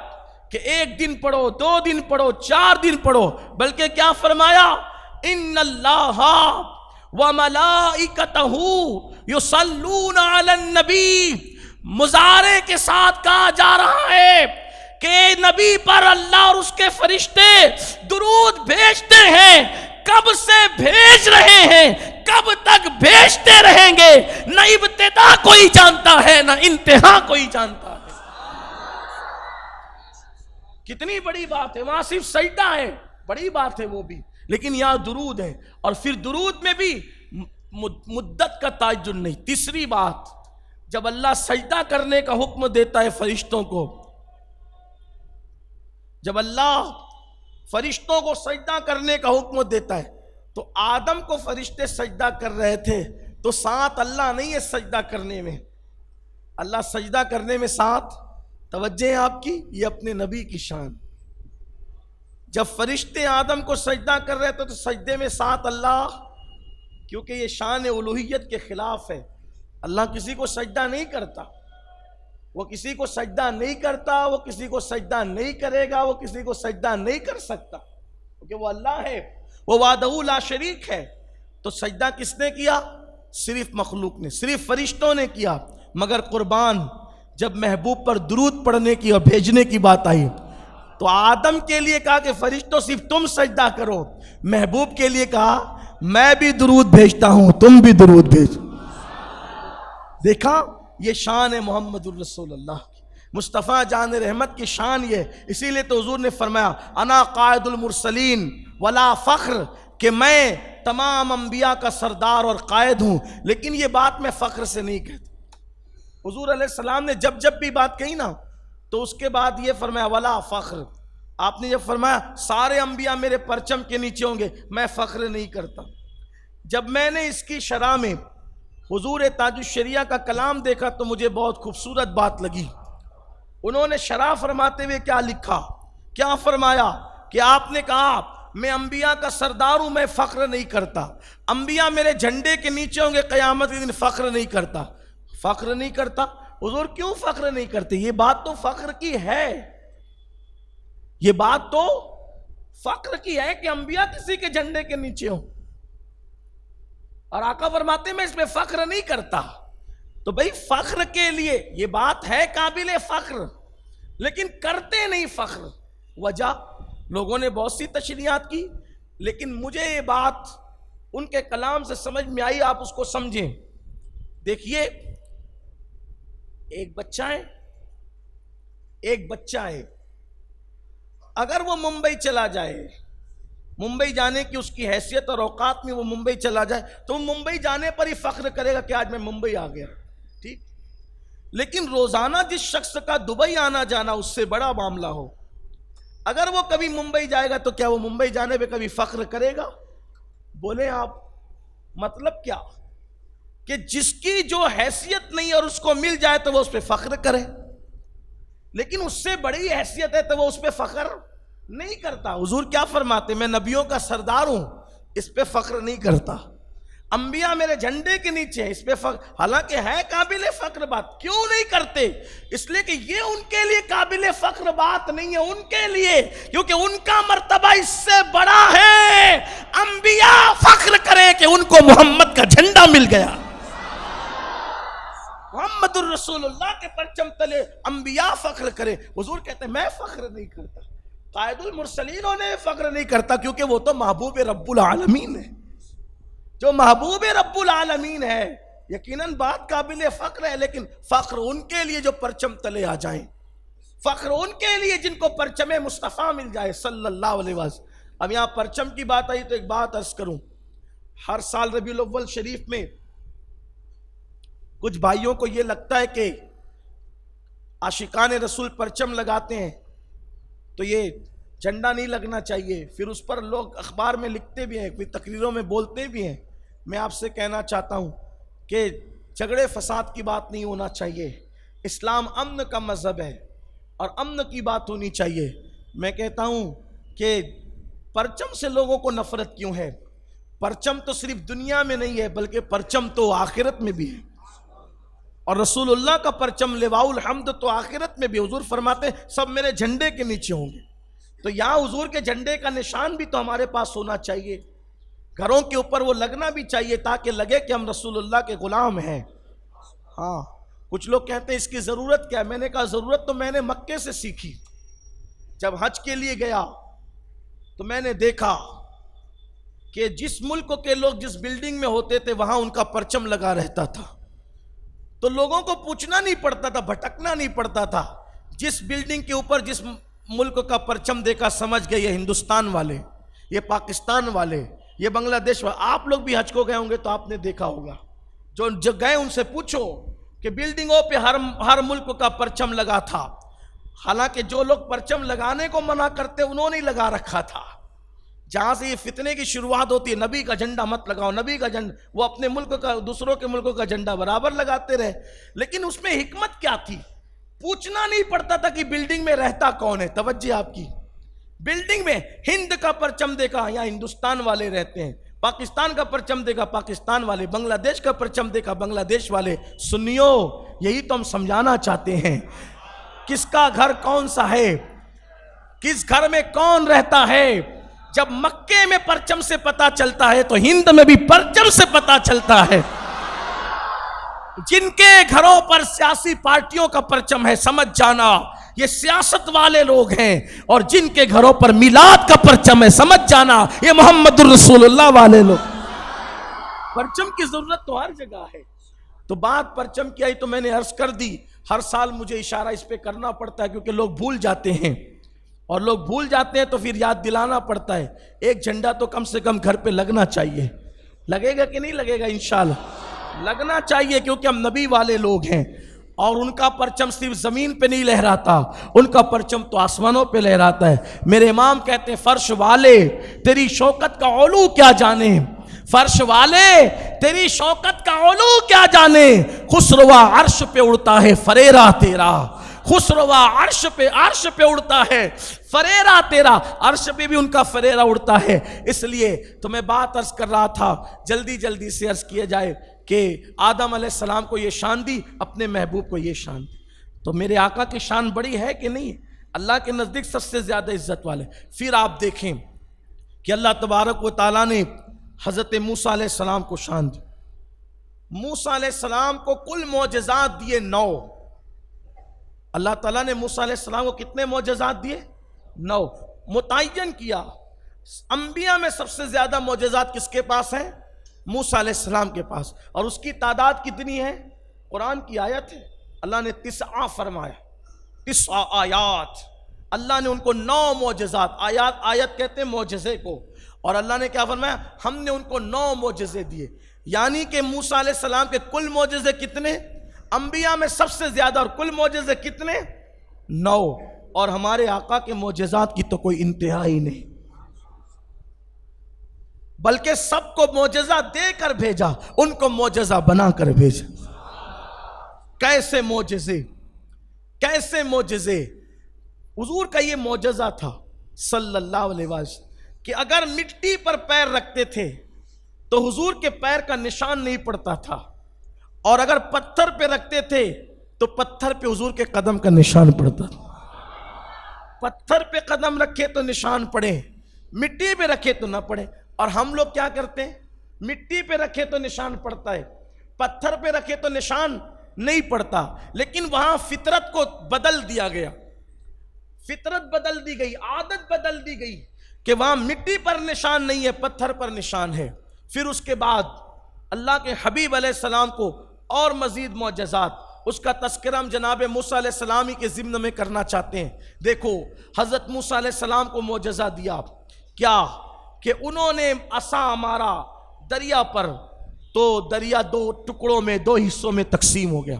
کہ ایک دن پڑھو، 2 دن پڑھو، 4 دن پڑھو، بلکہ کیا فرمایا؟ ان اللہ وملائکتہ یصلون علی النبی، مضارع کے ساتھ کہا جا رہا ہے کہ نبی پر اللہ اور اس کے فرشتے درود بھیجتے ہیں۔ کب سے بھیج رہے ہیں، کب تک بھیجتے رہیں گے، نہ ابتدا کوئی جانتا ہے نہ انتہا کوئی جانتا ہے۔ کتنی بڑی بات ہے، وہاں صرف سجدہ ہے، بڑی بات ہے وہ بھی، لیکن یہاں درود ہے، اور پھر درود میں بھی مدت کا تعین نہیں۔ تیسری بات، جب اللہ سجدہ کرنے کا حکم دیتا ہے فرشتوں کو، جب اللہ فرشتوں کو سجدہ کرنے کا حکم دیتا ہے تو آدم کو فرشتے سجدہ کر رہے تھے تو ساتھ اللہ نہیں ہے سجدہ کرنے میں، اللہ سجدہ کرنے میں ساتھ، توجہ ہے آپ کی، یہ اپنے نبی کی شان۔ جب فرشتے آدم کو سجدہ کر رہے تھے تو سجدے میں ساتھ اللہ، کیونکہ یہ شان الوہیت کے خلاف ہے، اللہ کسی کو سجدہ نہیں کرتا، وہ کسی کو سجدہ نہیں کرتا، وہ کسی کو سجدہ نہیں کرے گا، وہ کسی کو سجدہ نہیں کر سکتا، کیونکہ وہ اللہ ہے، وہ وحدہ لا شریک ہے۔ تو سجدہ کس نے کیا؟ صرف مخلوق نے، صرف فرشتوں نے کیا۔ مگر قربان جب محبوب پر درود پڑھنے کی اور بھیجنے کی بات آئی تو آدم کے لیے کہا کہ فرشتوں صرف تم سجدہ کرو، محبوب کے لیے کہا میں بھی درود بھیجتا ہوں، تم بھی درود بھیجو۔ دیکھا یہ شان ہے محمد الرسول اللہ کی، مصطفیٰ جان رحمت کی شان یہ، اسی لیے تو حضور نے فرمایا انا قائد المرسلین ولا فخر، کہ میں تمام انبیاء کا سردار اور قائد ہوں، لیکن یہ بات میں فخر سے نہیں کہتا۔ حضور علیہ السلام نے جب جب بھی بات کہی نا تو اس کے بعد یہ فرمایا ولا فخر۔ آپ نے جب فرمایا سارے انبیاء میرے پرچم کے نیچے ہوں گے، میں فخر نہیں کرتا۔ جب میں نے اس کی شرح میں حضور تاج الشریعہ کا کلام دیکھا تو مجھے بہت خوبصورت بات لگی۔ انہوں نے شرح فرماتے ہوئے کیا لکھا، کیا فرمایا کہ آپ نے کہا میں انبیاء کا سردار ہوں، میں فخر نہیں کرتا، انبیاء میرے جھنڈے کے نیچے ہوں گے قیامت کے دن، فخر نہیں کرتا۔ فخر نہیں کرتا؟ حضور کیوں فخر نہیں کرتے؟ یہ بات تو فخر کی ہے، یہ بات تو فخر کی ہے کہ انبیاء کسی کے جھنڈے کے نیچے ہوں، اور آقا فرماتے میں اس میں فخر نہیں کرتا۔ تو بھئی فخر کے لیے یہ بات ہے قابل فخر، لیکن کرتے نہیں فخر۔ وجہ لوگوں نے بہت سی تشریحات کی، لیکن مجھے یہ بات ان کے کلام سے سمجھ میں آئی، آپ اس کو سمجھیں۔ دیکھیے ایک بچہ ہے، اگر وہ ممبئی چلا جائے، ممبئی جانے کی اس کی حیثیت اور اوقات میں وہ ممبئی چلا جائے تو وہ ممبئی جانے پر ہی فخر کرے گا کہ آج میں ممبئی آ گیا، ٹھیک۔ لیکن روزانہ جس شخص کا دبئی آنا جانا اس سے بڑا معاملہ ہو، اگر وہ کبھی ممبئی جائے گا تو کیا وہ ممبئی جانے پہ کبھی فخر کرے گا؟ بولیں آپ، مطلب کیا کہ جس کی جو حیثیت نہیں اور اس کو مل جائے تو وہ اس پہ فخر کرے، لیکن اس سے بڑی حیثیت ہے تو وہ اس پہ فخر نہیں کرتا۔ حضور کیا فرماتے؟ میں نبیوں کا سردار ہوں، اس پہ فخر نہیں کرتا۔ انبیاء میرے جھنڈے کے نیچے ہیں، اس پہ فخر، حالانکہ ہے قابل فخر بات، کیوں نہیں کرتے؟ اس لیے کہ یہ ان کے لیے قابل فخر بات نہیں ہے، ان کے لیے، کیونکہ ان کا مرتبہ اس سے بڑا ہے۔ انبیاء فخر کریں کہ ان کو محمد کا جھنڈا مل گیا، محمد الرسول اللہ کے پرچم تلے انبیاء فخر کرے۔ حضور کہتے ہیں میں فخر نہیں کرتا، قائد المرسلین انہیں فخر نہیں کرتا، کیونکہ وہ تو محبوب رب العالمین ہے۔ جو محبوب رب العالمین ہے یقیناً بات قابل فخر ہے، لیکن فخر ان کے لیے جو پرچم تلے آ جائیں، فخر ان کے لیے جن کو پرچم مصطفیٰ مل جائے صلی اللہ علیہ وسلم۔ اب یہاں پرچم کی بات آئی تو ایک بات عرض کروں، ہر سال ربیع الاول شریف میں کچھ بھائیوں کو یہ لگتا ہے کہ عاشقان رسول پرچم لگاتے ہیں تو یہ جھنڈا نہیں لگنا چاہیے، پھر اس پر لوگ اخبار میں لکھتے بھی ہیں، کوئی تقریروں میں بولتے بھی ہیں۔ میں آپ سے کہنا چاہتا ہوں کہ جھگڑے فساد کی بات نہیں ہونا چاہیے، اسلام امن کا مذہب ہے اور امن کی بات ہونی چاہیے۔ میں کہتا ہوں کہ پرچم سے لوگوں کو نفرت کیوں ہے؟ پرچم تو صرف دنیا میں نہیں ہے بلکہ پرچم تو آخرت میں بھی ہے، اور رسول اللہ کا پرچم لواء الحمد تو آخرت میں بھی، حضور فرماتے ہیں سب میرے جھنڈے کے نیچے ہوں گے۔ تو یہاں حضور کے جھنڈے کا نشان بھی تو ہمارے پاس ہونا چاہیے، گھروں کے اوپر وہ لگنا بھی چاہیے تاکہ لگے کہ ہم رسول اللہ کے غلام ہیں۔ ہاں کچھ لوگ کہتے ہیں اس کی ضرورت کیا ہے؟ میں نے کہا ضرورت تو میں نے مکے سے سیکھی۔ جب حج کے لیے گیا تو میں نے دیکھا کہ جس ملک کے لوگ جس بلڈنگ میں ہوتے تھے وہاں ان کا پرچم لگا رہتا تھا، تو لوگوں کو پوچھنا نہیں پڑتا تھا، بھٹکنا نہیں پڑتا تھا، جس بلڈنگ کے اوپر جس ملک کا پرچم دیکھا سمجھ گئے یہ ہندوستان والے، یہ پاکستان والے، یہ بنگلہ دیش والے۔ آپ لوگ بھی حج کو گئے ہوں گے تو آپ نے دیکھا ہوگا، جو گئے ان سے پوچھو کہ بلڈنگوں پہ ہر ملک کا پرچم لگا تھا، حالانکہ جو لوگ پرچم لگانے کو منع کرتے انہوں نے لگا رکھا تھا۔ جہاں سے یہ فتنے کی شروعات ہوتی ہے، نبی کا جھنڈا مت لگاؤ، نبی کا جھنڈا، وہ اپنے ملک کا دوسروں کے ملکوں کا جھنڈا برابر لگاتے رہے، لیکن اس میں حکمت کیا تھی؟ پوچھنا نہیں پڑتا تھا کہ بلڈنگ میں رہتا کون ہے۔ توجہ آپ کی، بلڈنگ میں ہند کا پرچم دیکھا یہاں ہندوستان والے رہتے ہیں، پاکستان کا پرچم دیکھا پاکستان والے، بنگلہ دیش کا پرچم دیکھا بنگلہ دیش والے۔ سنیو، یہی تو ہم سمجھانا چاہتے ہیں، کس کا گھر کون سا ہے، کس گھر میں کون رہتا ہے۔ جب مکے میں پرچم سے پتا چلتا ہے تو ہند میں بھی پرچم سے پتا چلتا ہے. جن کے گھروں پر سیاسی پارٹیوں کا پرچم ہے سمجھ جانا یہ سیاست والے لوگ ہیں، اور جن کے گھروں پر میلاد کا پرچم ہے سمجھ جانا یہ محمد الرسول اللہ والے لوگ. پرچم کی ضرورت تو ہر جگہ ہے. تو بات پرچم کی آئی تو میں نے عرض کر دی، ہر سال مجھے اشارہ اس پہ کرنا پڑتا ہے کیونکہ لوگ بھول جاتے ہیں، اور لوگ بھول جاتے ہیں تو پھر یاد دلانا پڑتا ہے. ایک جھنڈا تو کم سے کم گھر پہ لگنا چاہیے. لگے گا کہ نہیں لگے گا؟ انشاءاللہ لگنا چاہیے، کیونکہ ہم نبی والے لوگ ہیں، اور ان کا پرچم صرف زمین پہ نہیں لہراتا، ان کا پرچم تو آسمانوں پہ لہراتا ہے. میرے امام کہتے ہیں فرش والے تیری شوکت کا علو کیا جانے، فرش والے تیری شوکت کا علو کیا جانے، خسروا عرش پہ اڑتا ہے فریرا تیرا، خسروا عرش پہ اڑتا ہے فریرا تیرا، عرش پہ بھی ان کا فریرا اڑتا ہے. اس لیے تو میں بات عرض کر رہا تھا، جلدی سے عرض کیا جائے کہ آدم علیہ السلام کو یہ شان دی، اپنے محبوب کو یہ شان دی. تو میرے آقا کی شان بڑی ہے کہ نہیں؟ اللہ کے نزدیک سب سے زیادہ عزت والے. پھر آپ دیکھیں کہ اللہ تبارک و تعالیٰ نے حضرت موسیٰ علیہ السلام کو شان دی. موسیٰ علیہ السلام کو کل معجزات دیے 9. اللہ تعالیٰ نے موسیٰ علیہ السلام کو کتنے معجزات دیے؟ 9. متعین کیا انبیاء میں سب سے زیادہ معجزات کس کے پاس ہیں؟ موسیٰ علیہ السلام کے پاس. اور اس کی تعداد کتنی ہے؟ قرآن کی آیت ہے، اللہ نے 9 فرمایا، 9 آیات. اللہ نے ان کو 9 معجزات، آیت کہتے ہیں معجزے کو، اور اللہ نے کیا فرمایا؟ ہم نے ان کو 9 معجزے دیے. یعنی کہ موسیٰ علیہ السلام کے کل معجزے کتنے؟ انبیاء میں سب سے زیادہ. اور کل معجزے کتنے؟ 9. اور ہمارے آقا کے معجزات کی تو کوئی انتہا ہی نہیں، بلکہ سب کو معجزہ دے کر بھیجا، ان کو معجزہ بنا کر بھیجا. کیسے معجزے، کیسے معجزے. حضور کا یہ معجزہ تھا صلی اللہ علیہ وسلم کہ اگر مٹی پر پیر رکھتے تھے تو حضور کے پیر کا نشان نہیں پڑتا تھا، اور اگر پتھر پہ رکھتے تھے تو پتھر پہ حضور کے قدم کا نشان پڑتا تھا. پتھر پہ قدم رکھے تو نشان پڑے، مٹی پہ رکھے تو نہ پڑے. اور ہم لوگ کیا کرتے ہیں؟ مٹی پہ رکھے تو نشان پڑتا ہے، پتھر پہ رکھے تو نشان نہیں پڑتا. لیکن وہاں فطرت کو بدل دیا گیا، فطرت بدل دی گئی، عادت بدل دی گئی کہ وہاں مٹی پر نشان نہیں ہے، پتھر پر نشان ہے. پھر اس کے بعد اللہ کے حبیب علیہ السلام کو اور مزید معجزات، اس کا تذکرہ ہم جناب موسیٰ علیہ السلام ہی کے ضمن میں کرنا چاہتے ہیں. دیکھو حضرت موسیٰ علیہ السلام کو معجزہ دیا کیا کہ انہوں نے عصا مارا دریا پر تو دریا 2 ٹکڑوں میں 2 حصوں میں تقسیم ہو گیا.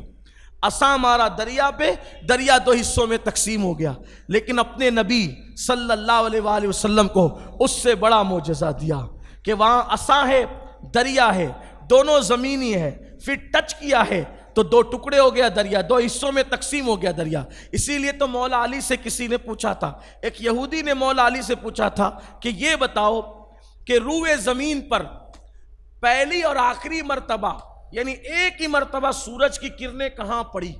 عصا مارا دریا پہ، دریا 2 حصوں میں تقسیم ہو گیا. لیکن اپنے نبی صلی اللہ علیہ وآلہ وسلم کو اس سے بڑا معجزہ دیا کہ وہاں عصا ہے، دریا ہے، دونوں زمینی ہے، پھر ٹچ کیا ہے تو 2 ٹکڑے ہو گیا دریا، 2 حصوں میں تقسیم ہو گیا دریا. اسی لیے تو مولا علی سے کسی نے پوچھا تھا، ایک یہودی نے مولا علی سے پوچھا تھا کہ یہ بتاؤ کہ روئے زمین پر پہلی اور آخری مرتبہ، یعنی ایک ہی مرتبہ سورج کی کرنیں کہاں پڑی؟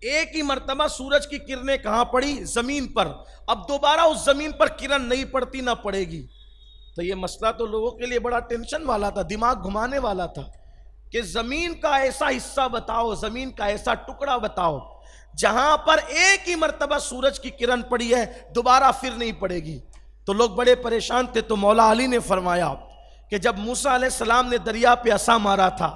ایک ہی مرتبہ سورج کی کرنیں کہاں پڑی؟ زمین پر. اب دوبارہ اس زمین پر کرن نہیں پڑتی نہ پڑے گی. تو یہ مسئلہ تو لوگوں کے لیے بڑا ٹینشن والا تھا، دماغ گھمانے والا تھا کہ زمین کا ایسا حصہ بتاؤ، زمین کا ایسا ٹکڑا بتاؤ جہاں پر ایک ہی مرتبہ سورج کی کرن پڑی ہے، دوبارہ پھر نہیں پڑے گی. تو لوگ بڑے پریشان تھے. تو مولا علی نے فرمایا کہ جب موسیٰ علیہ السلام نے دریا پہ عصا مارا تھا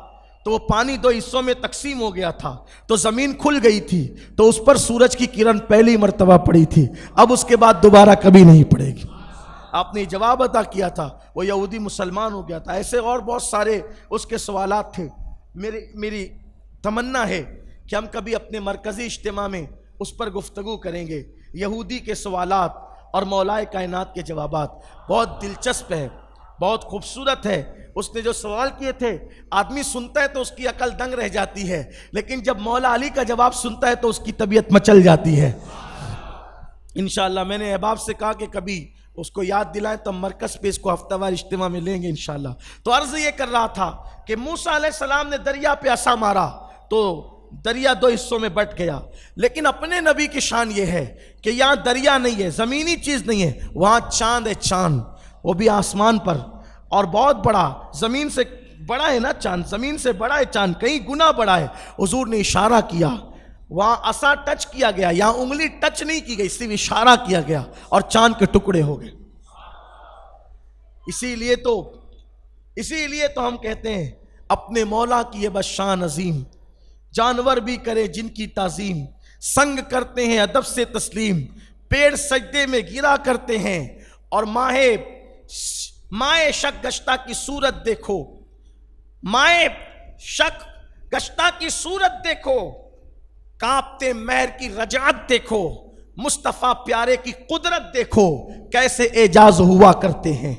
تو وہ پانی 2 حصوں میں تقسیم ہو گیا تھا، تو زمین کھل گئی تھی، تو اس پر سورج کی کرن پہلی مرتبہ پڑی تھی، اب اس کے بعد دوبارہ کبھی نہیں پڑے گی. آپ نے جواب عطا کیا تھا، وہ یہودی مسلمان ہو گیا تھا. ایسے اور بہت سارے اس کے سوالات تھے. میری تمنا ہے کہ ہم کبھی اپنے مرکزی اجتماع میں اس پر گفتگو کریں گے. یہودی کے سوالات اور مولائے کائنات کے جوابات بہت دلچسپ ہے، بہت خوبصورت ہے. اس نے جو سوال کیے تھے آدمی سنتا ہے تو اس کی عقل دنگ رہ جاتی ہے، لیکن جب مولا علی کا جواب سنتا ہے تو اس کی طبیعت مچل جاتی ہے. انشاءاللہ میں نے احباب سے کہا کہ کبھی اس کو یاد دلائیں تو مرکز پہ اس کو ہفتہ وار اجتماع میں لیں گے انشاءاللہ. تو عرض یہ کر رہا تھا کہ موسیٰ علیہ السلام نے دریا پہ عصا مارا تو دریا دو حصوں میں بٹ گیا. لیکن اپنے نبی کی شان یہ ہے کہ یہاں دریا نہیں ہے، زمینی چیز نہیں ہے، وہاں چاند ہے. چاند وہ بھی آسمان پر، اور بہت بڑا، زمین سے بڑا ہے نا چاند، زمین سے بڑا ہے چاند، کئی گنا بڑا ہے. حضور نے اشارہ کیا، وہاں عصا ٹچ کیا گیا، یہاں انگلی ٹچ نہیں کی گئی، صرف اشارہ کیا گیا اور چاند کے ٹکڑے ہو گئے. اسی لیے تو ہم کہتے ہیں اپنے مولا کی یہ بس شان عظیم، جانور بھی کرے جن کی تعظیم، سنگ کرتے ہیں ادب سے تسلیم، پیڑ سجدے میں گرا کرتے ہیں، اور مائے شک گشتہ کی صورت دیکھو، مائے شک گشتہ کی صورت دیکھو، کانپتے مہر کی رجعت دیکھو، مصطفیٰ پیارے کی قدرت دیکھو، کیسے اعجاز ہوا کرتے ہیں،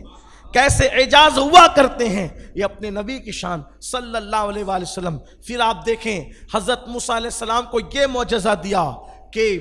کیسے اعجاز ہوا کرتے ہیں. یہ اپنے نبی کی شان صلی اللہ علیہ وآلہ وسلم. پھر آپ دیکھیں حضرت موسیٰ علیہ السلام کو یہ معجزہ دیا کہ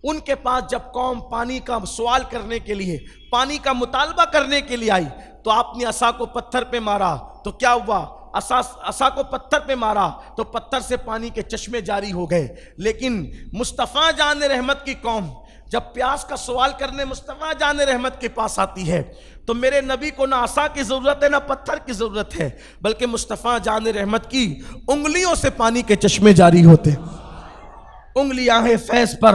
ان کے پاس جب قوم پانی کا سوال کرنے کے لیے، پانی کا مطالبہ کرنے کے لیے آئی، تو آپ نے عصا کو پتھر پہ مارا تو کیا ہوا؟ عصا کو پتھر پہ مارا تو پتھر سے پانی کے چشمے جاری ہو گئے. لیکن مصطفیٰ جان رحمت کی قوم جب پیاس کا سوال کرنے مصطفیٰ جان رحمت کے پاس آتی ہے تو میرے نبی کو نہ عصا کی ضرورت ہے نہ پتھر کی ضرورت ہے، بلکہ مصطفیٰ جان رحمت کی انگلیوں سے پانی کے چشمے جاری ہوتے. انگلیاں ہیں فیض پر،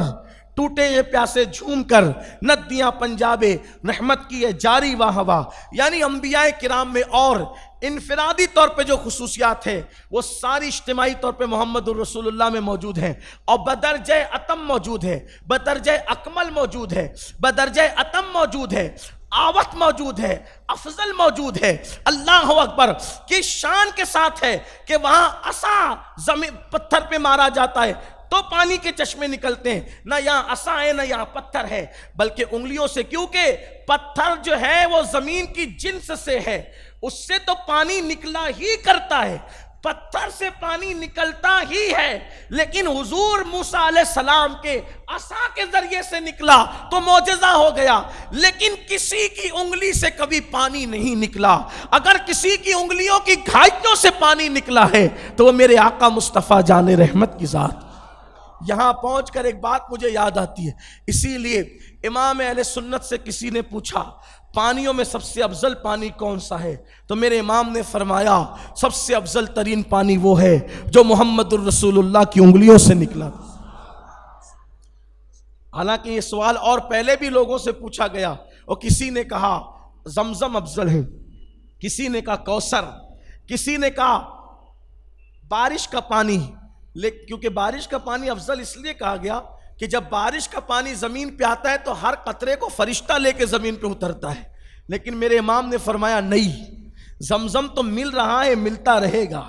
ٹوٹے ہیں پیاسے جھوم کر، ندیاں پنجابے رحمت کی ہے جاری واہ ہوا. یعنی انبیاء کرام میں اور انفرادی طور پہ جو خصوصیات ہیں وہ ساری اجتماعی طور پہ محمد الرسول اللہ میں موجود ہیں، اور بدرجہ اتم موجود ہے، بدرجہ اکمل موجود ہے، بدرجہ اتم موجود ہے، آوت موجود ہے، افضل موجود ہے. اللہ اکبر کی شان کے ساتھ ہے کہ وہاں عصا زمین پتھر پہ مارا جاتا ہے تو پانی کے چشمے نکلتے ہیں، نہ یہاں عصا ہے نہ یہاں پتھر ہے، بلکہ انگلیوں سے. کیونکہ پتھر جو ہے وہ زمین کی جنس سے ہے، اس سے تو پانی نکلا ہی کرتا ہے، پتھر سے پانی نکلتا ہی ہے. لیکن حضور موسیٰ علیہ السلام کے عصا کے ذریعے سے نکلا تو معجزہ ہو گیا. لیکن کسی کی انگلی سے کبھی پانی نہیں نکلا. اگر کسی کی انگلیوں کی گھائیوں سے پانی نکلا ہے تو وہ میرے آقا مصطفیٰ جان رحمت کی ذات. یہاں پہنچ کر ایک بات مجھے یاد آتی ہے. اسی لیے امام اہل سنت سے کسی نے پوچھا پانیوں میں سب سے افضل پانی کون سا ہے؟ تو میرے امام نے فرمایا سب سے افضل ترین پانی وہ ہے جو محمد الرسول اللہ کی انگلیوں سے نکلا. حالانکہ یہ سوال اور پہلے بھی لوگوں سے پوچھا گیا، اور کسی نے کہا زمزم افضل ہے، کسی نے کہا کوثر، کسی نے کہا بارش کا پانی. کیونکہ بارش کا پانی افضل اس لیے کہا گیا کہ جب بارش کا پانی زمین پہ آتا ہے تو ہر قطرے کو فرشتہ لے کے زمین پہ اترتا ہے. لیکن میرے امام نے فرمایا نہیں، زمزم تو مل رہا ہے، ملتا رہے گا.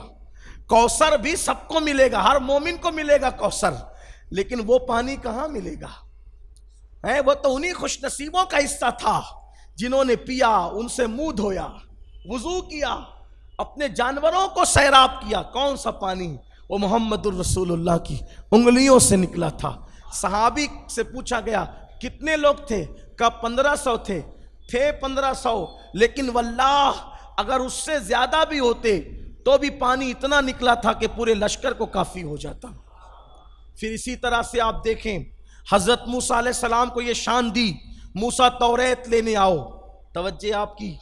کوثر بھی سب کو ملے گا، ہر مومن کو ملے گا کوثر. لیکن وہ پانی کہاں ملے گا؟ وہ تو انہی خوش نصیبوں کا حصہ تھا جنہوں نے پیا، ان سے منہ دھویا، وضو کیا، اپنے جانوروں کو سیراب کیا. کون سا پانی؟ وہ محمد الرسول اللہ کی انگلیوں سے نکلا تھا. صحابی سے پوچھا گیا کتنے لوگ تھے؟ کہا 1500 تھے. 1500، لیکن واللہ اگر اس سے زیادہ بھی ہوتے تو بھی پانی اتنا نکلا تھا کہ پورے لشکر کو کافی ہو جاتا. پھر اسی طرح سے آپ دیکھیں حضرت موسیٰ علیہ السلام کو یہ شان دی، موسیٰ توریت لینے آؤ. توجہ آپ کی،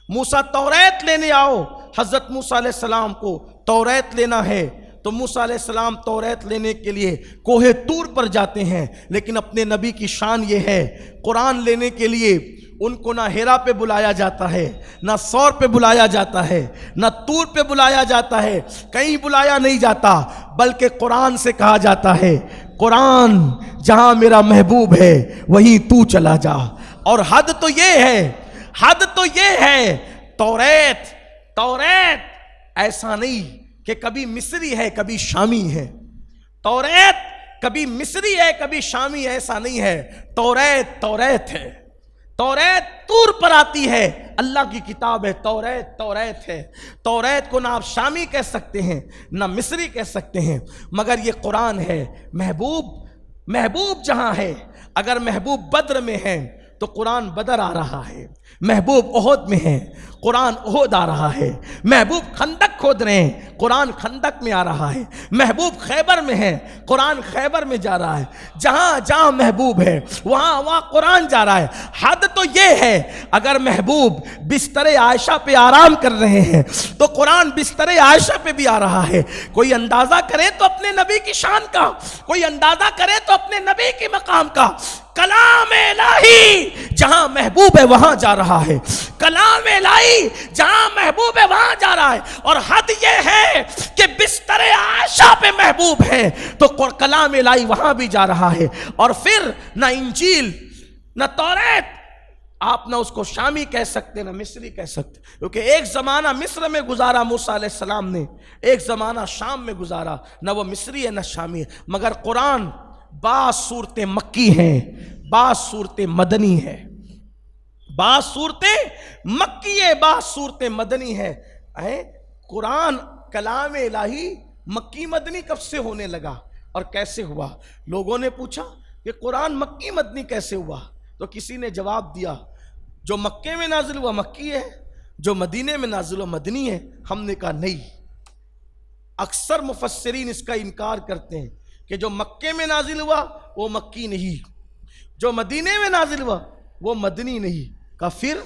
موسیٰ توریت لینے آؤ. حضرت موسیٰ علیہ السلام کو توریت لینا ہے تو موسیٰ علیہ السلام توریت لینے کے لیے کوہ طور پر جاتے ہیں. لیکن اپنے نبی کی شان یہ ہے قرآن لینے کے لیے ان کو نہ ہیرا پہ بلایا جاتا ہے، نہ سور پہ بلایا جاتا ہے، نہ طور پہ بلایا جاتا ہے، کہیں بلایا نہیں جاتا، بلکہ قرآن سے کہا جاتا ہے قرآن جہاں میرا محبوب ہے وہیں تو چلا جا. اور حد تو یہ ہے توریت ایسا نہیں کہ کبھی مصری ہے کبھی شامی ہے. توریت کبھی مصری ہے کبھی شامی، ایسا نہیں ہے. توریت ہے. توریت طور پر آتی ہے، اللہ کی کتاب ہے. توریت ہے. توریت کو نہ آپ شامی کہہ سکتے ہیں نہ مصری کہہ سکتے ہیں، مگر یہ قرآن ہے. محبوب جہاں ہے، اگر محبوب بدر میں ہے تو قرآن بدر آ رہا ہے. محبوب احد میں ہے، قرآن احد آ رہا ہے، محبوب خندق کھود رہے ہیں، قرآن خندق میں آ رہا ہے، محبوب خیبر میں ہے، قرآن خیبر میں جا رہا ہے، جہاں جہاں محبوب ہے وہاں وہاں قرآن جا رہا ہے۔ حد تو یہ ہے اگر محبوب بستر عائشہ پہ آرام کر رہے ہیں تو قرآن بستر عائشہ پہ بھی آ رہا ہے۔ کوئی اندازہ کرے تو اپنے نبی کی شان کا، کوئی اندازہ کرے تو اپنے نبی کی مقام کا۔ کلام الہی جہاں محبوب ہے وہاں جا رہا ہے، کلام الہی جہاں محبوب ہے وہاں جا رہا ہے۔ اور حد یہ ہے کہ بستر عائشہ پہ محبوب ہے تو کلام الہی وہاں بھی جا رہا ہے۔ اور پھر نہ انجیل نہ توریت، آپ نہ اس کو شامی کہہ سکتے نہ مصری کہہ سکتے، کیونکہ ایک زمانہ مصر میں گزارا موسیٰ علیہ السلام نے، ایک زمانہ شام میں گزارا، نہ وہ مصری ہے نہ شامی ہے۔ مگر قرآن بعض صورتیں مکی ہیں، بعض صورتیں مدنی ہیں، بعض صورتیں مکی ہے، بعض صورتیں مدنی ہے۔ قرآن کلام الہی مکی مدنی کب سے ہونے لگا اور کیسے ہوا؟ لوگوں نے پوچھا کہ قرآن مکی مدنی کیسے ہوا؟ تو کسی نے جواب دیا جو مکے میں نازل ہوا مکی ہے، جو مدینے میں نازل ہوا مدنی ہے۔ ہم نے کہا نہیں، اکثر مفسرین اس کا انکار کرتے ہیں کہ جو مکے میں نازل ہوا وہ مکی نہیں، جو مدینے میں نازل ہوا وہ مدنی نہیں۔ کہا پھر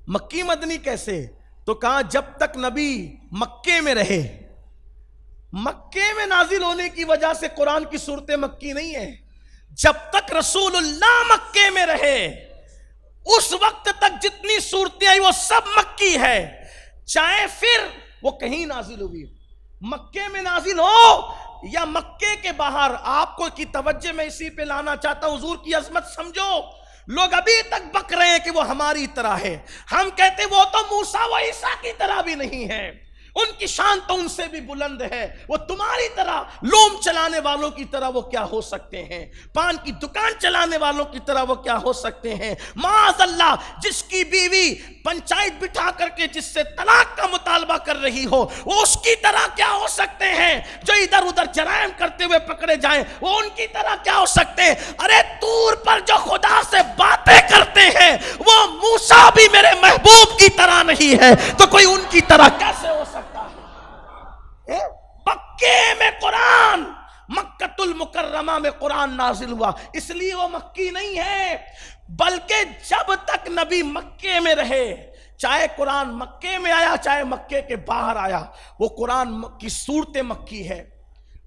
مکی مدنی کیسے؟ تو کہا جب تک نبی مکے میں رہے، مکے میں نازل ہونے کی وجہ سے قرآن کی صورتیں مکی نہیں ہیں، جب تک رسول اللہ مکے میں رہے اس وقت تک جتنی صورتیں آئی وہ سب مکی ہے، چاہے پھر وہ کہیں نازل ہوئی، مکے میں نازل ہو یا مکے کے باہر۔ آپ کو کی توجہ میں اسی پہ لانا چاہتا ہوں، حضور کی عظمت سمجھو۔ لوگ ابھی تک بک رہے ہیں کہ وہ ہماری طرح ہے، ہم کہتے ہیں وہ تو موسیٰ و عیسیٰ کی طرح بھی نہیں ہے، ان کی شان تو ان سے بھی بلند ہے، وہ تمہاری طرح لوم چلانے والوں کی طرح وہ کیا ہو سکتے ہیں، پان کی دکان چلانے والوں کی طرح وہ کیا ہو سکتے ہیں۔ معاذ اللہ، جس کی بیوی پنچایت بٹھا کر کے جس سے طلاق کا مطالبہ کر رہی ہو وہ اس کی طرح کیا ہو سکتے ہیں، جو ادھر ادھر جرائم کرتے ہوئے پکڑے جائیں وہ ان کی طرح کیا ہو سکتے ہیں۔ ارے طور پر جو خدا سے باتیں کرتے ہیں وہ موسیٰ بھی میرے محبوب کی طرح نہیں ہے تو کوئی ان کی طرح کیسے ہو سکتا ہے؟ مکے میں قرآن، مکۃ المکرمہ میں قرآن نازل ہوا، اس لیے وہ مکی نہیں ہے، بلکہ جب تک نبی مکے میں رہے، چاہے قرآن مکے میں آیا چاہے مکے کے باہر آیا، وہ قرآن کی صورت مکی ہے۔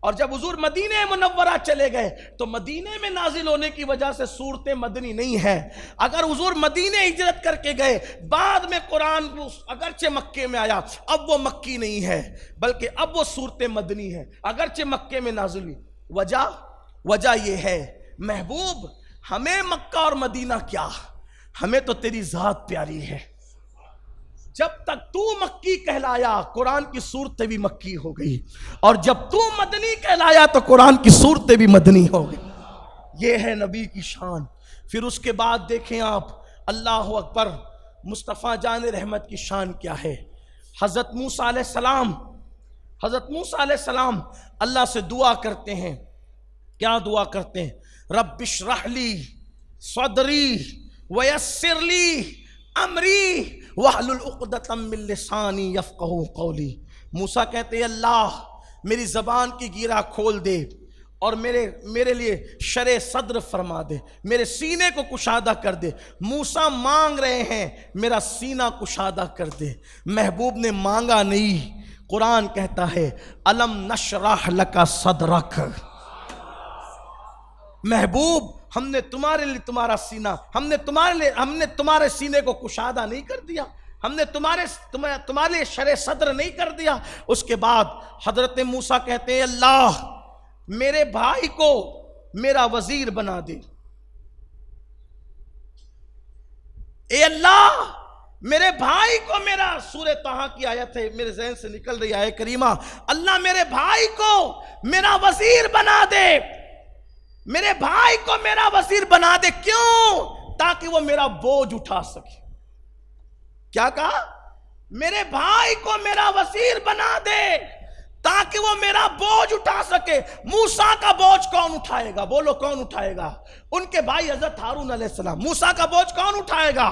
اور جب حضور مدینہ منورہ چلے گئے تو مدینے میں نازل ہونے کی وجہ سے صورت مدنی نہیں ہے۔ اگر حضور مدینہ ہجرت کر کے گئے، بعد میں قرآن اگرچہ مکے میں آیا، اب وہ مکی نہیں ہے بلکہ اب وہ صورت مدنی ہے، اگرچہ مکے میں نازل ہوئی۔ وجہ یہ ہے محبوب، ہمیں مکہ اور مدینہ کیا، ہمیں تو تیری ذات پیاری ہے۔ جب تک تو مکی کہلایا قرآن کی صورتیں بھی مکی ہو گئی، اور جب تو مدنی کہلایا تو قرآن کی صورتیں بھی مدنی ہو گئی۔ یہ ہے نبی کی شان۔ پھر اس کے بعد دیکھیں آپ، اللہ اکبر، مصطفیٰ جان رحمت کی شان کیا ہے۔ حضرت موسیٰ علیہ السلام اللہ سے دعا کرتے ہیں، کیا دعا کرتے ہیں؟ رب اشرح لی صدری ویسر لی امری واحلل عقدۃ من لسانی یفقہوا قولی۔ موسیٰ کہتے ہیں اللہ میری زبان کی گیرا کھول دے اور میرے لیے شرح صدر فرما دے، میرے سینے کو کشادہ کر دے۔ موسیٰ مانگ رہے ہیں میرا سینہ کشادہ کر دے، محبوب نے مانگا نہیں۔ قرآن کہتا ہے الم نشرح لک صدرک، محبوب ہم نے تمہارے لیے تمہارا سینہ، ہم نے تمہارے سینے کو کشادہ نہیں کر دیا، ہم نے تمہارے لیے شرح صدر نہیں کر دیا۔ اس کے بعد حضرت موسیٰ کہتے ہیں اللہ میرے بھائی کو میرا وزیر بنا دے، اے اللہ میرے بھائی کو میرا، سورہ طٰہٰ کی آیت ہے میرے ذہن سے نکل رہی آیت کریمہ، اللہ میرے بھائی کو میرا وزیر بنا دے، میرے بھائی کو میرا وزیر بنا دے۔ کیوں؟ تاکہ وہ میرا بوجھ اٹھا سکے۔ کیا کہا؟ میرے بھائی کو میرا وزیر بنا دے تاکہ وہ میرا بوجھ اٹھا سکے۔ موسیٰ کا بوجھ کون اٹھائے گا؟ بولو کون اٹھائے گا؟ ان کے بھائی حضرت ہارون علیہ السلام۔ موسیٰ کا بوجھ کون اٹھائے گا؟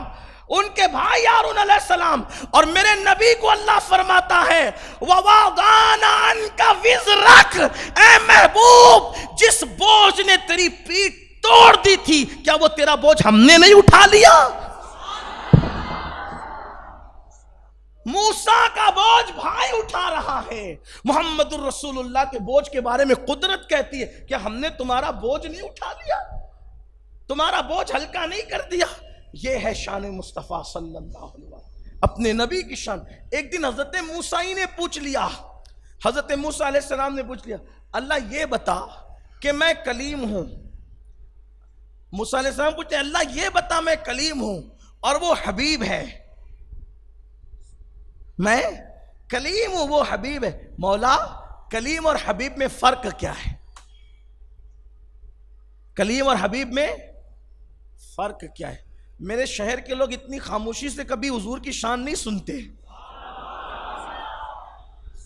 ان کے بھائی ہارون علیہ السلام، اور میرے نبی کو اللہ فرماتا ہے وَوَضَعْنَا عَنْكَ وِزْرَكَ، اے محبوب جس بوجھ نے تیری پیٹھ توڑ دی تھی، کیا وہ تیرا بوجھ ہم نے نہیں اٹھا لیا؟ موسیٰ کا بوجھ بھائی اٹھا رہا ہے، محمد الرسول اللہ کے بوجھ کے بارے میں قدرت کہتی ہے کہ ہم نے تمہارا بوجھ نہیں اٹھا لیا، تمہارا بوجھ ہلکا نہیں کر دیا۔ یہ ہے شان مصطفیٰ صلی اللہ علیہ وسلم، اپنے نبی کی شان۔ ایک دن حضرت موسیٰ ہی نے پوچھ لیا، حضرت موسیٰ علیہ السلام نے پوچھ لیا اللہ یہ بتا کہ میں کلیم ہوں۔ موسیٰ علیہ السلام پوچھتے ہیں اللہ یہ بتا میں کلیم ہوں اور وہ حبیب ہے، میں کلیم ہوں وہ حبیب ہے، مولا کلیم اور حبیب میں فرق کیا ہے؟ کلیم اور حبیب میں فرق کیا ہے؟ میرے شہر کے لوگ اتنی خاموشی سے کبھی حضور کی شان نہیں سنتے۔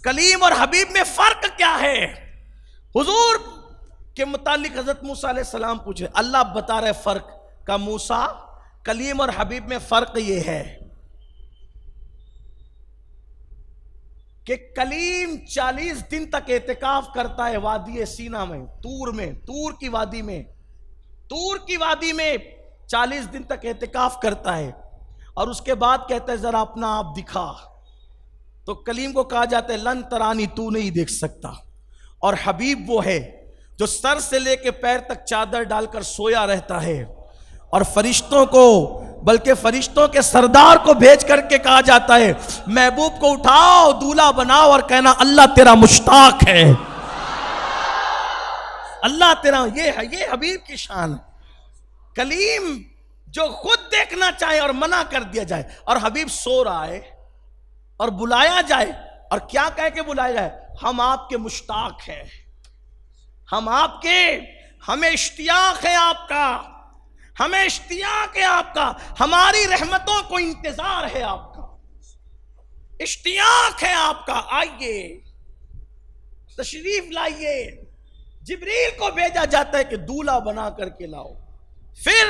کلیم اور حبیب میں فرق کیا ہے؟ حضور کے متعلق حضرت موسیٰ علیہ السلام پوچھے، اللہ بتا رہے فرق کا موسیٰ کلیم اور حبیب میں فرق یہ ہے کہ کلیم 40 دن تک اعتکاف کرتا ہے وادی سینا میں، تور کی وادی میں 40 دن تک اعتکاف کرتا ہے، اور اس کے بعد کہتا ہے ذرا اپنا آپ دکھا، تو کلیم کو کہا جاتا ہے لن ترانی، تو نہیں دیکھ سکتا، اور حبیب وہ ہے جو سر سے لے کے پیر تک چادر ڈال کر سویا رہتا ہے، اور فرشتوں کو بلکہ فرشتوں کے سردار کو بھیج کر کے کہا جاتا ہے محبوب کو اٹھاؤ دولہا بناؤ اور کہنا اللہ تیرا مشتاق ہے، اللہ تیرا، یہ حبیب کی شان ہے۔ کلیم جو خود دیکھنا چاہے اور منع کر دیا جائے، اور حبیب سو رہا ہے اور بلایا جائے اور کیا کہہ کے بلایا جائے ہم آپ کے مشتاق ہیں، ہمیں اشتیاق ہے آپ کا، ہمیں اشتیاق ہے آپ کا، ہماری رحمتوں کو انتظار ہے آپ کا، اشتیاق ہے آپ کا، آئیے تشریف لائیے۔ جبریل کو بھیجا جاتا ہے کہ دولہا بنا کر کے لاؤ۔ پھر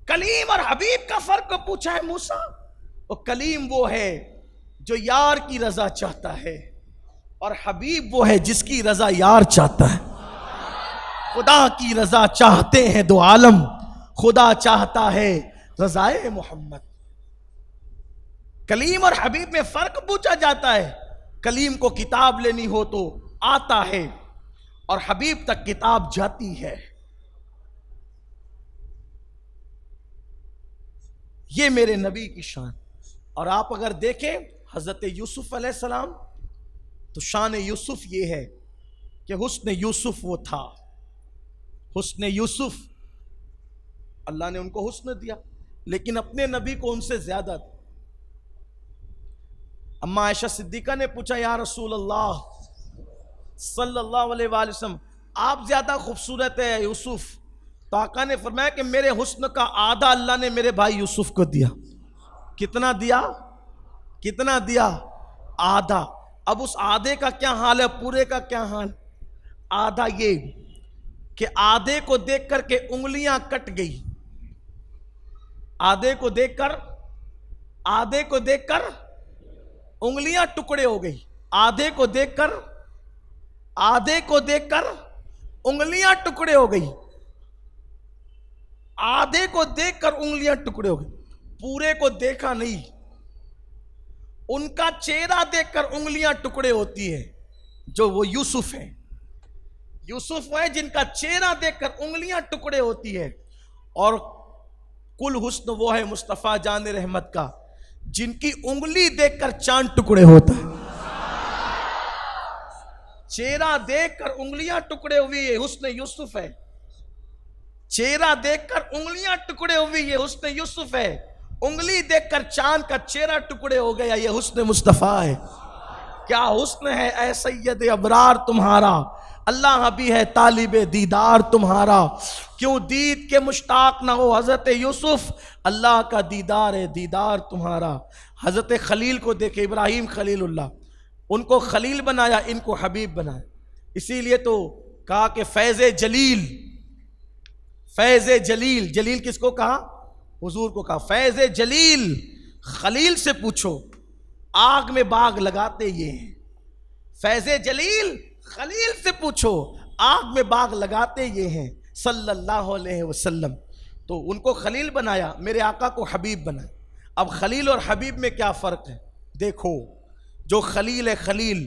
کلیم اور حبیب کا فرق پوچھا ہے موسیٰ، اور کلیم وہ ہے جو یار کی رضا چاہتا ہے، اور حبیب وہ ہے جس کی رضا یار چاہتا ہے۔ خدا کی رضا چاہتے ہیں دو عالم، خدا چاہتا ہے رضائے محمد۔ کلیم اور حبیب میں فرق پوچھا جاتا ہے، کلیم کو کتاب لینی ہو تو آتا ہے، اور حبیب تک کتاب جاتی ہے۔ یہ میرے نبی کی شان۔ اور آپ اگر دیکھیں حضرت یوسف علیہ السلام، تو شان یوسف یہ ہے کہ حسن یوسف وہ تھا، حسن یوسف اللہ نے ان کو حسن دیا، لیکن اپنے نبی کو ان سے زیادہ تھا۔ اما عائشہ صدیقہ نے پوچھا یا رسول اللہ صلی اللہ علیہ وآلہ وسلم آپ زیادہ خوبصورت ہے یوسف؟ تو آقا نے فرمایا کہ میرے حسن کا آدھا اللہ نے میرے بھائی یوسف کو دیا۔ کتنا دیا؟ کتنا دیا؟ آدھا۔ اب اس آدھے کا کیا حال ہے، پورے کا کیا حال؟ آدھا یہ کہ آدھے کو دیکھ کر کے انگلیاں کٹ گئی، آدھے کو دیکھ کر انگلیاں ٹکڑے ہو گئی، آدھے کو دیکھ کر انگلیاں ٹکڑے ہو گئی، آدھے کو دیکھ کر انگلیاں ٹکڑے ہو گئی، پورے کو دیکھا نہیں۔ ان کا چہرہ دیکھ کر انگلیاں ٹکڑے ہوتی ہے، جو وہ یوسف ہے، یوسف ہے جن کا چہرہ دیکھ کر انگلیاں ٹکڑے ہوتی ہے۔ اور کل حسن وہ ہے مصطفیٰ جان رحمت کا جن کی انگلی دیکھ کر چاند ٹکڑے ہوتا ہے۔ چہرہ دیکھ کر انگلیاں ٹکڑے ہوئی یہ حسن یوسف ہے، چہرہ دیکھ کر انگلیاں ٹکڑے ہوئی یہ حسن یوسف ہے، انگلی دیکھ کر چاند کا چہرہ ٹکڑے ہو گیا یہ حسن مصطفیٰ ہے۔ کیا حسن ہے اے سید ابرار تمہارا، اللہ بھی ہے طالب دیدار تمہارا، کیوں دید کے مشتاق نہ ہو حضرت یوسف، اللہ کا دیدار ہے دیدار تمہارا۔ حضرت خلیل کو دیکھے، ابراہیم خلیل اللہ، ان کو خلیل بنایا، ان کو حبیب بنایا۔ اسی لیے تو کہا کہ فیض جلیل، جلیل کس کو کہا؟ حضور کو کہا فیض جلیل خلیل سے پوچھو، آگ میں باغ لگاتے یہ ہیں. فیض جلیل خلیل سے پوچھو، آگ میں باغ لگاتے یہ ہیں صلی اللہ علیہ وسلم. تو ان کو خلیل بنایا، میرے آقا کو حبیب بنایا. اب خلیل اور حبیب میں کیا فرق ہے؟ دیکھو، جو خلیل ہے خلیل،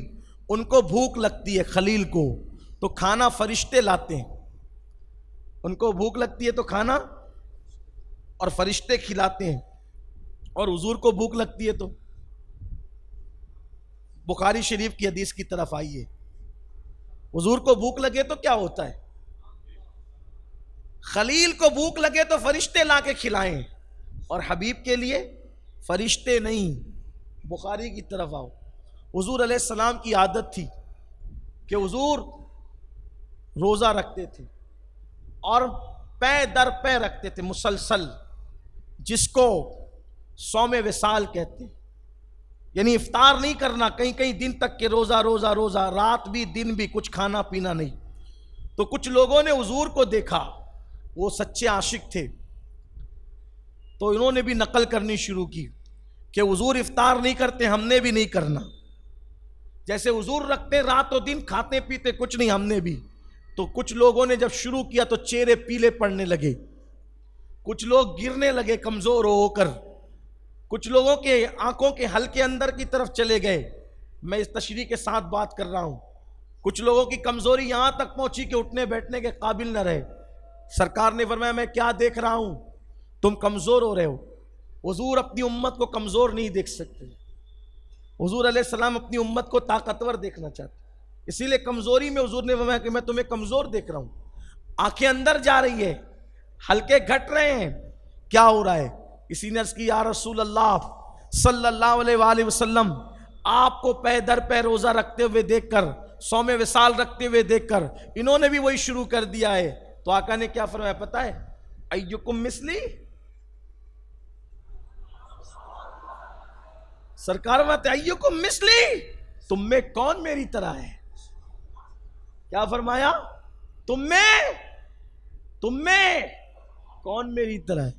ان کو بھوک لگتی ہے خلیل کو تو کھانا فرشتے لاتے ہیں. ان کو بھوک لگتی ہے تو کھانا اور فرشتے کھلاتے ہیں. اور حضور کو بھوک لگتی ہے تو بخاری شریف کی حدیث کی طرف آئیے. حضور کو بھوک لگے تو کیا ہوتا ہے؟ خلیل کو بھوک لگے تو فرشتے لا کے کھلائیں، اور حبیب کے لیے فرشتے نہیں. بخاری کی طرف آؤ. حضور علیہ السلام کی عادت تھی کہ حضور روزہ رکھتے تھے اور پے در پے رکھتے تھے مسلسل، جس کو صوم وصال کہتے ہیں. یعنی افطار نہیں کرنا، کئی کئی دن تک کہ روزہ روزہ روزہ، رات بھی دن بھی کچھ کھانا پینا نہیں. تو کچھ لوگوں نے حضور کو دیکھا، وہ سچے عاشق تھے، تو انہوں نے بھی نقل کرنی شروع کی کہ حضور افطار نہیں کرتے، ہم نے بھی نہیں کرنا. جیسے حضور رکھتے رات و دن، کھاتے پیتے کچھ نہیں، ہم نے بھی. تو کچھ لوگوں نے جب شروع کیا تو چہرے پیلے پڑنے لگے، کچھ لوگ گرنے لگے کمزور ہو کر، کچھ لوگوں کے آنکھوں کے حلقے اندر کی طرف چلے گئے. میں اس تشریح کے ساتھ بات کر رہا ہوں. کچھ لوگوں کی کمزوری یہاں تک پہنچی کہ اٹھنے بیٹھنے کے قابل نہ رہے. سرکار نے فرمایا میں کیا دیکھ رہا ہوں، تم کمزور ہو رہے ہو. حضور اپنی امت کو کمزور نہیں دیکھ سکتے. حضور علیہ السلام اپنی امت کو طاقتور دیکھنا چاہتے. اسی لیے کمزوری میں حضور نے فرمایا کہ میں تمہیں کمزور دیکھ رہا ہوں. آنکھیں اندر جا رہی ہے، حلقے گھٹ رہے ہیں، کیا ہو رہا ہے؟ کسی نے عرض کی یا رسول اللہ صلی اللہ علیہ وآلہ وسلم، آپ کو پے در پے روزہ رکھتے ہوئے دیکھ کر، صوم وصال رکھتے ہوئے دیکھ کر انہوں نے بھی وہی شروع کر دیا ہے. تو آقا نے کیا فرمایا پتہ ہے؟ ایکم مثلی، سرکار فرماتے ایکم مثلی، تم میں کون میری طرح ہے؟ کیا فرمایا؟ تم میں کون میری طرح ہے؟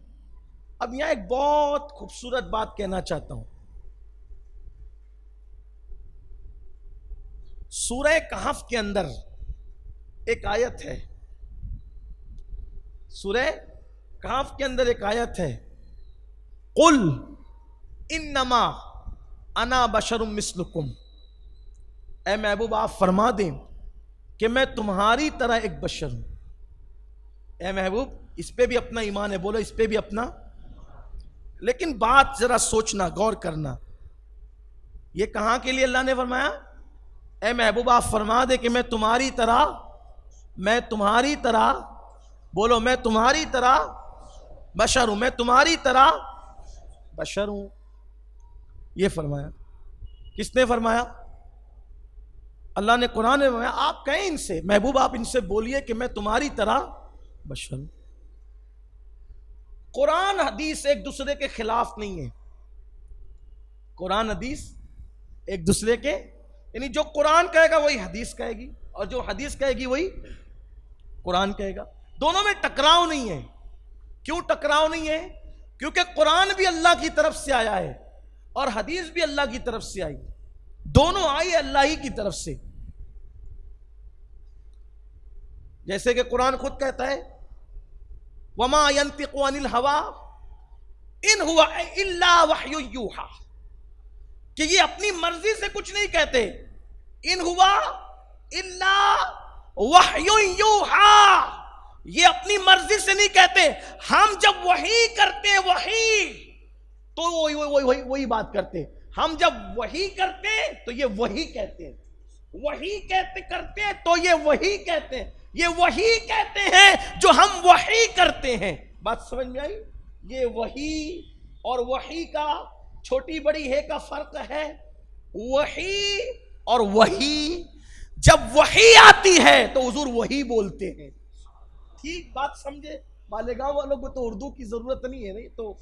اب یہاں ایک بہت خوبصورت بات کہنا چاہتا ہوں. سورہ کہف کے اندر ایک آیت ہے، سورہ کہف کے اندر ایک آیت ہے، قل انما انا بشر مثلکم. اے محبوب آپ فرما دیں کہ میں تمہاری طرح ایک بشر ہوں. اے محبوب اس پہ بھی اپنا ایمان ہے، بولو اس پہ بھی اپنا. لیکن بات ذرا سوچنا، غور کرنا، یہ کہاں کے لیے اللہ نے فرمایا؟ اے محبوب آپ فرما دے کہ میں تمہاری طرح بولو میں تمہاری طرح بشر ہوں، میں تمہاری طرح بشر ہوں. یہ فرمایا. کس نے فرمایا؟ اللہ نے قرآن میں فرمایا. آپ کہیں ان سے، محبوب آپ ان سے بولیے کہ میں تمہاری طرح بشر ہوں. قرآن حدیث ایک دوسرے کے خلاف نہیں ہے. قرآن حدیث ایک دوسرے کے، یعنی جو قرآن کہے گا وہی حدیث کہے گی، اور جو حدیث کہے گی وہی قرآن کہے گا. دونوں میں ٹکراؤ نہیں ہے. کیوں ٹکراؤ نہیں ہے؟ کیونکہ قرآن بھی اللہ کی طرف سے آیا ہے اور حدیث بھی اللہ کی طرف سے آئی. دونوں آئی اللہ ہی کی طرف سے. جیسے کہ قرآن خود کہتا ہے وَمَا يَنْتِقُ عَنِ الْهَوَىٰ إِنْ هُوَ إِلَّا وَحْيٌ يُوحَىٰ، کہ یہ اپنی مرضی سے کچھ نہیں کہتے. إِنْ هُوَ إِلَّا وَحْيٌ يُوحَىٰ، یہ اپنی مرضی سے نہیں کہتے. ہم جب وحی کرتے وحی تو وہی بات کرتے. ہم جب وحی کرتے تو یہ وہی کہتے ہیں، وحی کرتے تو یہ وہی کہتے ہیں. یہ وحی کہتے ہیں جو ہم وحی کرتے ہیں. بات سمجھ میں آئی؟ یہ وحی اور وحی کا چھوٹی بڑی ہے کا فرق ہے. وحی اور وحی، جب وحی آتی ہے تو حضور وحی بولتے ہیں. ٹھیک بات سمجھے؟ مالیگاؤں والوں کو تو اردو کی ضرورت نہیں ہے، نہیں تو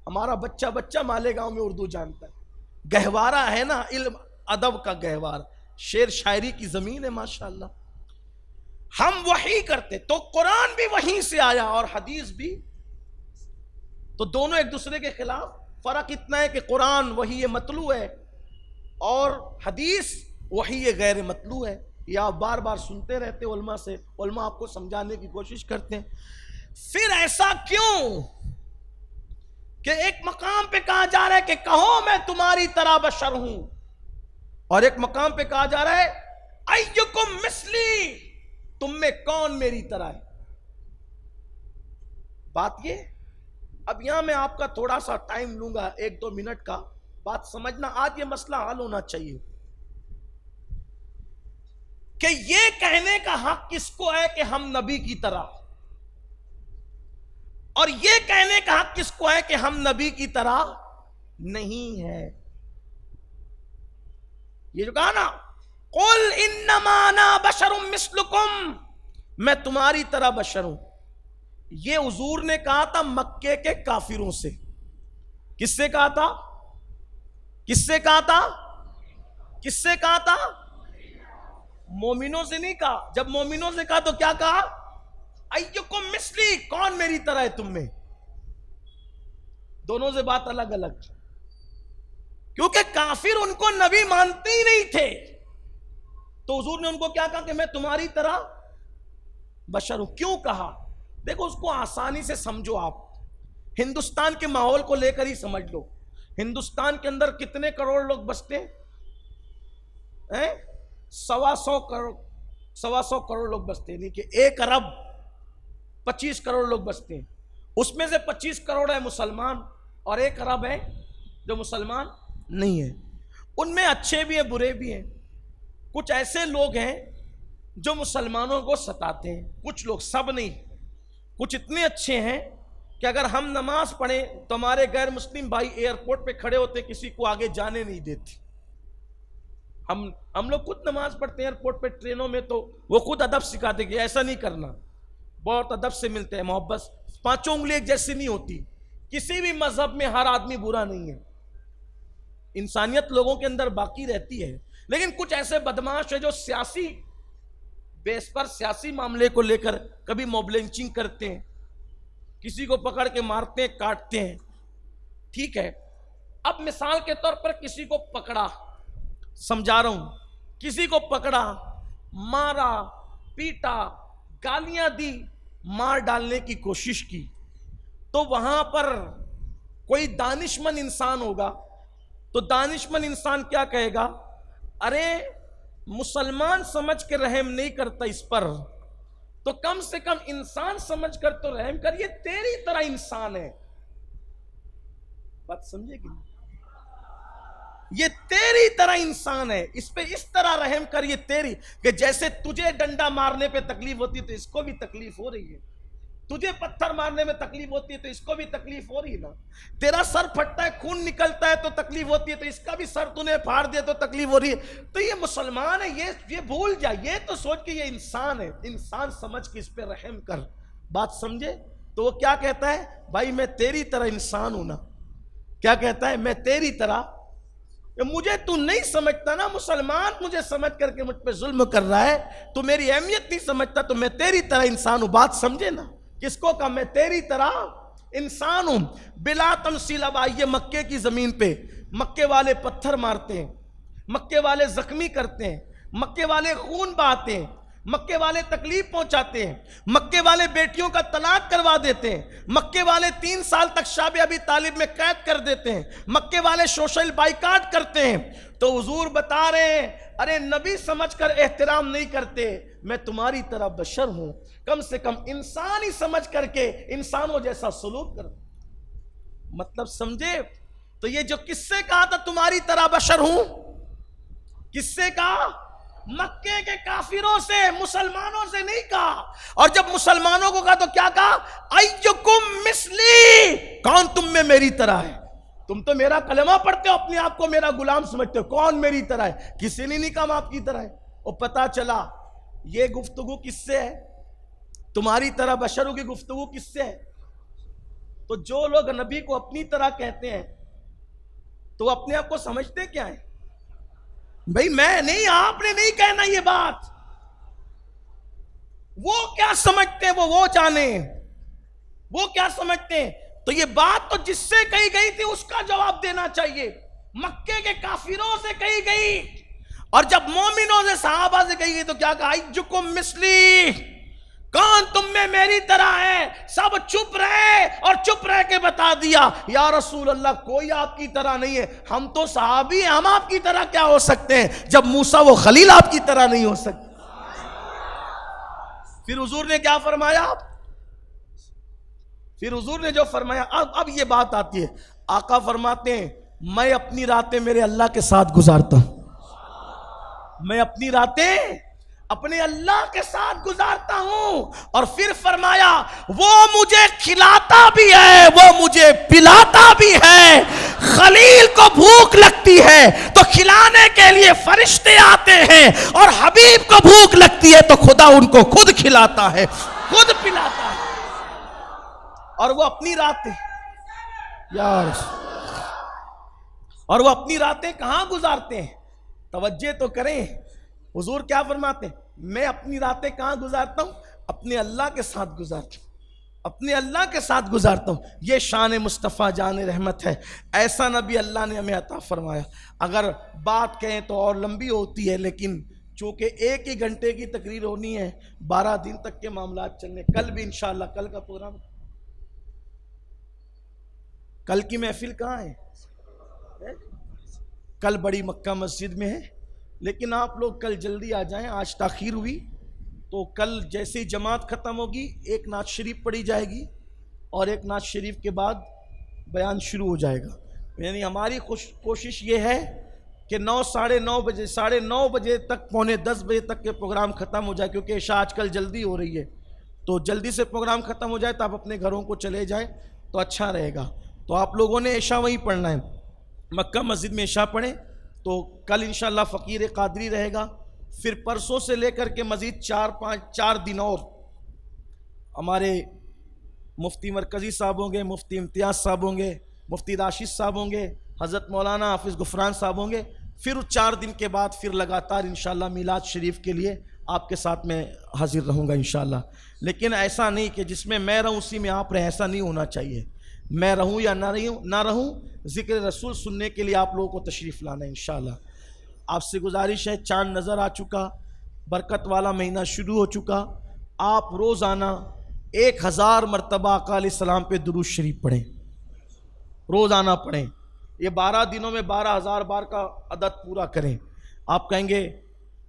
ہمارا بچہ مالیگاؤں میں اردو جانتا ہے. گہوارہ ہے نا، علم ادب کا گہوار، شعر شاعری کی زمین ہے ماشاءاللہ. ہم وحی کرتے تو قرآن بھی وہیں سے آیا اور حدیث بھی. تو دونوں ایک دوسرے کے خلاف. فرق اتنا ہے کہ قرآن وحی متلو ہے اور حدیث وحی غیر متلو ہے. یہ آپ بار بار سنتے رہتے علماء سے, علماء آپ کو سمجھانے کی کوشش کرتے ہیں. پھر ایسا کیوں کہ ایک مقام پہ کہا جا رہا ہے کہ کہو میں تمہاری طرح بشر ہوں, اور ایک مقام پہ کہا جا رہا ہے ایکم مثلی, تم میں کون میری طرح ہے. بات یہ, اب یہاں میں آپ کا تھوڑا سا ٹائم لوں گا, 1-2 منٹ کا. بات سمجھنا, آج یہ مسئلہ حل ہونا چاہیے کہ یہ کہنے کا حق کس کو ہے کہ ہم نبی کی طرح, اور یہ کہنے کا حق کس کو ہے کہ ہم نبی کی طرح نہیں ہے. یہ جو کہا نا قل انما انا بشر مثلکم, میں تمہاری طرح بشر ہوں, یہ حضور نے کہا تھا مکے کے کافروں سے. کس سے کہا تھا؟ کس سے کہا تھا؟ کس سے کہا تھا؟ مومنوں سے نہیں کہا. جب مومنوں سے کہا تو کیا کہا؟ ایکم مثلی, کون میری طرح ہے تم میں. دونوں سے بات الگ الگ, کیونکہ کافر ان کو نبی مانتے ہی نہیں تھے. تو حضور نے ان کو کیا کہا کہ میں تمہاری طرح بشر ہوں. کیوں کہا؟ دیکھو اس کو آسانی سے سمجھو. آپ ہندوستان کے ماحول کو لے کر ہی سمجھ لو. ہندوستان کے اندر کتنے کروڑ لوگ بستے ہیں؟ 125 کروڑ, 125 کروڑ لوگ بستے ہیں, یعنی کہ 1 ارب 25 کروڑ لوگ بستے ہیں. اس میں سے 25 کروڑ ہے مسلمان اور 1 ارب ہے جو مسلمان نہیں ہے. ان میں اچھے بھی ہیں برے بھی ہیں. کچھ ایسے لوگ ہیں جو مسلمانوں کو ستاتے ہیں, کچھ لوگ, سب نہیں. کچھ اتنے اچھے ہیں کہ اگر ہم نماز پڑھیں تو ہمارے غیر مسلم بھائی ایئرپورٹ پہ کھڑے ہوتے, کسی کو آگے جانے نہیں دیتے. ہم لوگ خود نماز پڑھتے ہیں ایئرپورٹ پہ, ٹرینوں میں, تو وہ خود ادب سکھاتے کہ ایسا نہیں کرنا. بہت ادب سے ملتے ہیں, محبت. 5 انگلی ایک جیسی نہیں ہوتی. کسی بھی مذہب میں ہر آدمی برا نہیں ہے, انسانیت لوگوں کے اندر باقی رہتی ہے. لیکن کچھ ایسے بدماش ہیں جو سیاسی بیس پر, سیاسی معاملے کو لے کر کبھی موب لنچنگ کرتے ہیں, کسی کو پکڑ کے مارتے ہیں, کاٹتے ہیں. ٹھیک ہے, اب مثال کے طور پر کسی کو پکڑا, سمجھا رہا ہوں, کسی کو پکڑا, مارا, پیٹا, گالیاں دی, مار ڈالنے کی کوشش کی, تو وہاں پر کوئی دانشمند انسان ہوگا تو دانشمند انسان کیا کہے گا؟ ارے مسلمان سمجھ کے رحم نہیں کرتا اس پر, تو کم سے کم انسان سمجھ کر تو رحم کر, یہ تیری طرح انسان ہے. بات سمجھے کہ نہیں؟ یہ تیری طرح انسان ہے, اس پہ اس طرح رحم کر, یہ تیری, کہ جیسے تجھے ڈنڈا مارنے پہ تکلیف ہوتی ہے تو اس کو بھی تکلیف ہو رہی ہے, تجھے پتھر مارنے میں تکلیف ہوتی ہے تو اس کو بھی تکلیف ہو رہی ہے نا. تیرا سر پھٹتا ہے, خون نکلتا ہے تو تکلیف ہوتی ہے, تو اس کا بھی سر تُونے پھاڑ دیا تو تکلیف ہو رہی ہے. تو یہ مسلمان ہے, یہ بھول جا, یہ تو سوچ کہ یہ انسان ہے, انسان سمجھ کے اس پہ رحم کر. بات سمجھے؟ تو وہ کیا کہتا ہے؟ بھائی میں تیری طرح انسان ہوں نا. کیا کہتا ہے؟ میں تیری طرح, مجھے تو نہیں سمجھتا نا, مسلمان مجھے سمجھ کر کے مجھ پہ ظلم کر رہا ہے, تو میری اہمیت نہیں سمجھتا, تو میں تیری طرح انسان ہوں. بات سمجھے نا؟ کس کو کہا میں تیری طرح انسان ہوں؟ بلا تمثیل. اب آئیے مکے کی زمین پہ, مکے والے پتھر مارتے ہیں, مکے والے زخمی کرتے ہیں, مکے والے خون بہاتے ہیں, مکے والے تکلیف پہنچاتے ہیں, مکے والے بیٹیوں کا طلاق کروا دیتے ہیں, مکے والے 3 سال تک شاب ابی طالب میں قید کر دیتے ہیں, مکے والے سوشل بائیکاٹ کرتے ہیں. تو حضور بتا رہے ہیں ارے نبی سمجھ کر احترام نہیں کرتے, میں تمہاری طرح بشر ہوں, کم سے کم انسان ہی سمجھ کر کے انسانوں جیسا سلوک کر. مطلب سمجھے؟ تو یہ جو کس سے کہا تھا تمہاری طرح بشر ہوں, کس سے کہا؟ مکے کے کافروں سے, مسلمانوں سے نہیں کہا. اور جب مسلمانوں کو کہا تو کیا کہا؟ ایکم مثلی, کون تم میں میری طرح ہے؟ تم تو میرا کلمہ پڑھتے ہو, اپنے آپ کو میرا غلام سمجھتے ہو, کون میری طرح ہے؟ کسی نے نہیں کہا ہم آپ کی طرح ہے. اور پتا چلا یہ گفتگو کس سے ہے؟ تمہاری طرح بشروں کی گفتگو کس سے ہے؟ تو جو لوگ نبی کو اپنی طرح کہتے ہیں تو اپنے آپ کو سمجھتے کیا ہیں؟ بھئی میں نہیں, آپ نے نہیں کہنا یہ بات. وہ کیا سمجھتے ہیں وہ جانے, وہ کیا سمجھتے ہیں. تو یہ بات تو جس سے کہی گئی تھی اس کا جواب دینا چاہیے، مکے کے کافروں سے کہی گئی، اور جب مومنوں سے صحابہ سے کہی گئی تو کیا کہا؟ ایجکم مثلی، کون تم میں میری طرح ہے؟ سب چپ رہے اور چپ رہ کے بتا دیا یا رسول اللہ کوئی آپ کی طرح نہیں ہے، ہم تو صحابی ہیں، ہم آپ کی طرح کیا ہو سکتے ہیں جب موسیٰ و خلیل آپ کی طرح نہیں ہو سکتے۔ پھر حضور نے کیا فرمایا؟ پھر حضور نے جو فرمایا، اب یہ بات آتی ہے، آقا فرماتے ہیں میں اپنی راتیں میرے اللہ کے ساتھ گزارتا ہوں، میں اپنی راتیں اپنے اللہ کے ساتھ گزارتا ہوں، اور پھر فرمایا وہ مجھے کھلاتا بھی ہے وہ مجھے پلاتا بھی ہے، خلیل کو بھوک لگتی ہے تو کھلانے کے لیے فرشتے آتے ہیں، اور حبیب کو بھوک لگتی ہے تو خدا ان کو خود کھلاتا ہے خود پلاتا ہے، اور وہ اپنی راتیں اور وہ اپنی راتیں کہاں گزارتے ہیں؟ توجہ تو کریں، حضور کیا فرماتے ہیں؟ میں اپنی راتیں کہاں گزارتا ہوں؟ اپنے اللہ کے ساتھ گزارتا ہوں، اپنے اللہ کے ساتھ گزارتا ہوں۔ یہ شان مصطفیٰ جان رحمت ہے، ایسا نبی اللہ نے ہمیں عطا فرمایا۔ اگر بات کہیں تو اور لمبی ہوتی ہے، لیکن چونکہ ایک ہی گھنٹے کی تقریر ہونی ہے، 12 دن تک کے معاملات چلنے، کل بھی انشاءاللہ کل کا پروگرام، کل کی محفل کہاں ہے؟ کل بڑی مکہ مسجد میں ہے، لیکن آپ لوگ کل جلدی آ جائیں، آج تاخیر ہوئی تو کل جیسے ہی جماعت ختم ہوگی ایک نعت شریف پڑھی جائے گی، اور ایک نعت شریف کے بعد بیان شروع ہو جائے گا۔ یعنی ہماری کوشش یہ ہے کہ 9:30 بجے تک، 9:45 بجے تک کے پروگرام ختم ہو جائے، کیونکہ عشاء آج کل جلدی ہو رہی ہے، تو جلدی سے پروگرام ختم ہو جائے تو آپ اپنے گھروں کو چلے جائیں تو اچھا رہے گا۔ تو آپ لوگوں نے عشاء وہیں پڑھنا ہے، مکہ مسجد میں عشاء پڑھیں۔ تو کل انشاءاللہ فقیر قادری رہے گا، پھر پرسوں سے لے کر کے مزید 4 دن اور ہمارے مفتی مرکزی صاحب ہوں گے، مفتی امتیاز صاحب ہوں گے، مفتی راشد صاحب ہوں گے، حضرت مولانا حافظ غفران صاحب ہوں گے، پھر 4 دن کے بعد پھر لگاتار انشاءاللہ میلاد شریف کے لیے آپ کے ساتھ میں حاضر رہوں گا انشاءاللہ۔ لیکن ایسا نہیں کہ جس میں میں رہوں اسی میں آپ رہیں، ایسا نہیں ہونا چاہیے۔ میں رہوں یا نہ رہوں، ذکر رسول سننے کے لیے آپ لوگوں کو تشریف لانا ہے انشاءاللہ۔ آپ سے گزارش ہے، چاند نظر آ چکا، برکت والا مہینہ شروع ہو چکا، آپ روزانہ 1000 مرتبہ آقا علیہ السلام پہ درود شریف پڑھیں، روزانہ پڑھیں۔ یہ 12 دنوں میں 12,000 بار کا عدد پورا کریں۔ آپ کہیں گے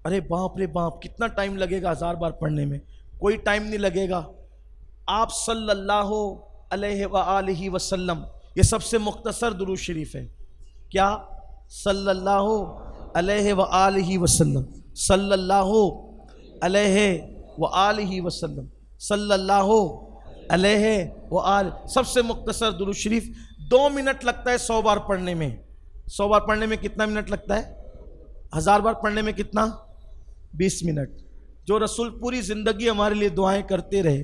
ارے باپ رے باپ کتنا ٹائم لگے گا 1000 بار پڑھنے میں؟ کوئی ٹائم نہیں لگے گا۔ آپ صلی اللہ علیہ وآلہ وسلم، یہ سب سے مختصر درود شریف ہے۔ کیا؟ صلی اللہ علیہ وآلہ وسلم، صلی اللہ علیہ وآلہ وسلم، صلی اللہ علیہ وآلہ، سب سے مختصر درود شریف۔ 2 منٹ لگتا ہے 100 بار پڑھنے میں۔ 100 بار پڑھنے میں کتنا منٹ لگتا ہے؟ 1000 بار پڑھنے میں کتنا؟ 20 منٹ۔ جو رسول پوری زندگی ہمارے لیے دعائیں کرتے رہے،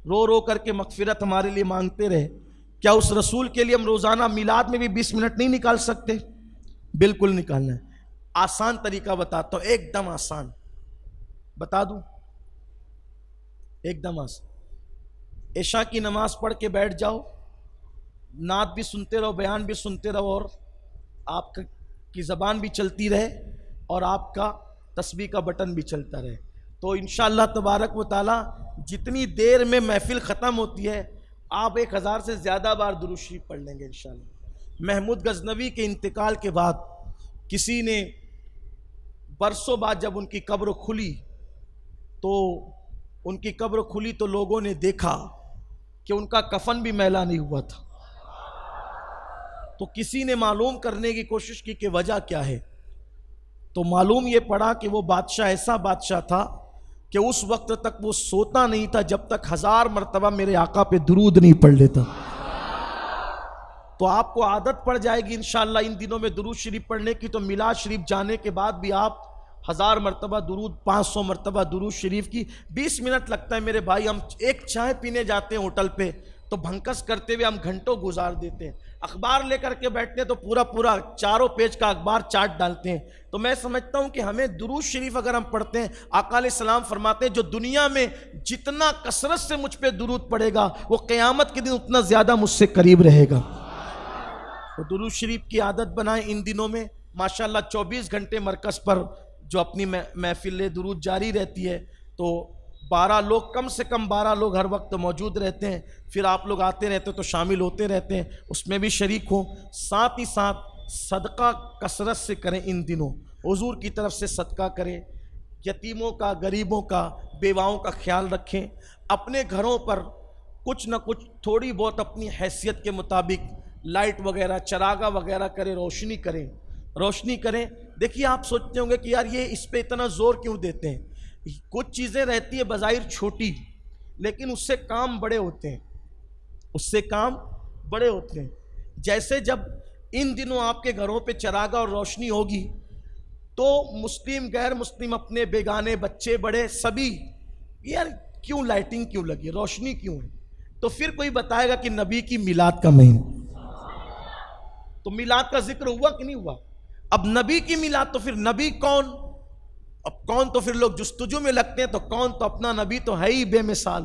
رو رو کر کے مغفرت ہمارے لیے مانگتے رہے، کیا اس رسول کے لیے ہم روزانہ میلاد میں بھی 20 منٹ نہیں نکال سکتے؟ بالکل نکالنا ہے۔ آسان طریقہ بتاتا ہوں، ایک دم آسان بتا دوں، ایک دم آسان۔ عشاء کی نماز پڑھ کے بیٹھ جاؤ، نعت بھی سنتے رہو، بیان بھی سنتے رہو، اور آپ کی زبان بھی چلتی رہے اور آپ کا تسبیح کا بٹن بھی چلتا رہے، تو انشاءاللہ تبارک و تعالی جتنی دیر میں محفل ختم ہوتی ہے آپ 1000 سے زیادہ بار درود شریف پڑھ لیں گے انشاءاللہ۔ محمود غزنوی کے انتقال کے بعد کسی نے برسوں بعد جب ان کی قبر کھلی تو لوگوں نے دیکھا کہ ان کا کفن بھی میلا نہیں ہوا تھا، تو کسی نے معلوم کرنے کی کوشش کی کہ وجہ کیا ہے، تو معلوم یہ پڑا کہ وہ بادشاہ ایسا بادشاہ تھا کہ اس وقت تک وہ سوتا نہیں تھا جب تک 1000 مرتبہ میرے آقا پہ درود نہیں پڑھ لیتا۔ تو آپ کو عادت پڑ جائے گی انشاءاللہ ان دنوں میں درود شریف پڑھنے کی، تو میلاد شریف جانے کے بعد بھی آپ 1000 مرتبہ درود، 500 مرتبہ درود شریف کی۔ 20 منٹ لگتا ہے میرے بھائی، ہم ایک چائے پینے جاتے ہیں ہوٹل پہ تو بھنکس کرتے ہوئے ہم گھنٹوں گزار دیتے ہیں. اخبار لے کر کے بیٹھتے ہیں تو پورا چاروں پیج کا اخبار چاٹ ڈالتے ہیں. تو میں سمجھتا ہوں کہ ہمیں درود شریف اگر ہم پڑھتے ہیں، آقا علیہ السلام فرماتے ہیں جو دنیا میں جتنا کثرت سے مجھ پہ درود پڑے گا وہ قیامت کے دن اتنا زیادہ مجھ سے قریب رہے گا. تو درود شریف کی عادت بنائیں ان دنوں میں. ماشاءاللہ 24 گھنٹے مرکز پر جو اپنی محفل درود جاری رہتی ہے، تو 12 لوگ، کم سے کم 12 لوگ ہر وقت موجود رہتے ہیں. پھر آپ لوگ آتے رہتے تو شامل ہوتے رہتے ہیں، اس میں بھی شریک ہوں. ساتھ ہی ساتھ صدقہ کثرت سے کریں ان دنوں. حضور کی طرف سے صدقہ کریں، یتیموں کا، غریبوں کا، بیواؤں کا خیال رکھیں. اپنے گھروں پر کچھ نہ کچھ تھوڑی بہت اپنی حیثیت کے مطابق لائٹ وغیرہ، چراغا وغیرہ کریں، روشنی کریں. دیکھیے آپ سوچتے ہوں گے کہ یار یہ اس پہ اتنا زور کیوں دیتے ہیں. کچھ چیزیں رہتی ہیں بظاہر چھوٹی، لیکن اس سے کام بڑے ہوتے ہیں. جیسے جب ان دنوں آپ کے گھروں پہ چراغا اور روشنی ہوگی تو مسلم غیر مسلم، اپنے بیگانے، بچے بڑے سبھی، یار کیوں لائٹنگ کیوں لگی، روشنی کیوں ہے. تو پھر کوئی بتائے گا کہ نبی کی میلاد کا مہینہ. تو میلاد کا ذکر ہوا کہ نہیں ہوا؟ اب نبی کی میلاد، تو پھر نبی کون؟ اب کون تو پھر لوگ جستجو میں لگتے ہیں. تو کون؟ تو اپنا نبی تو ہے ہی بے مثال.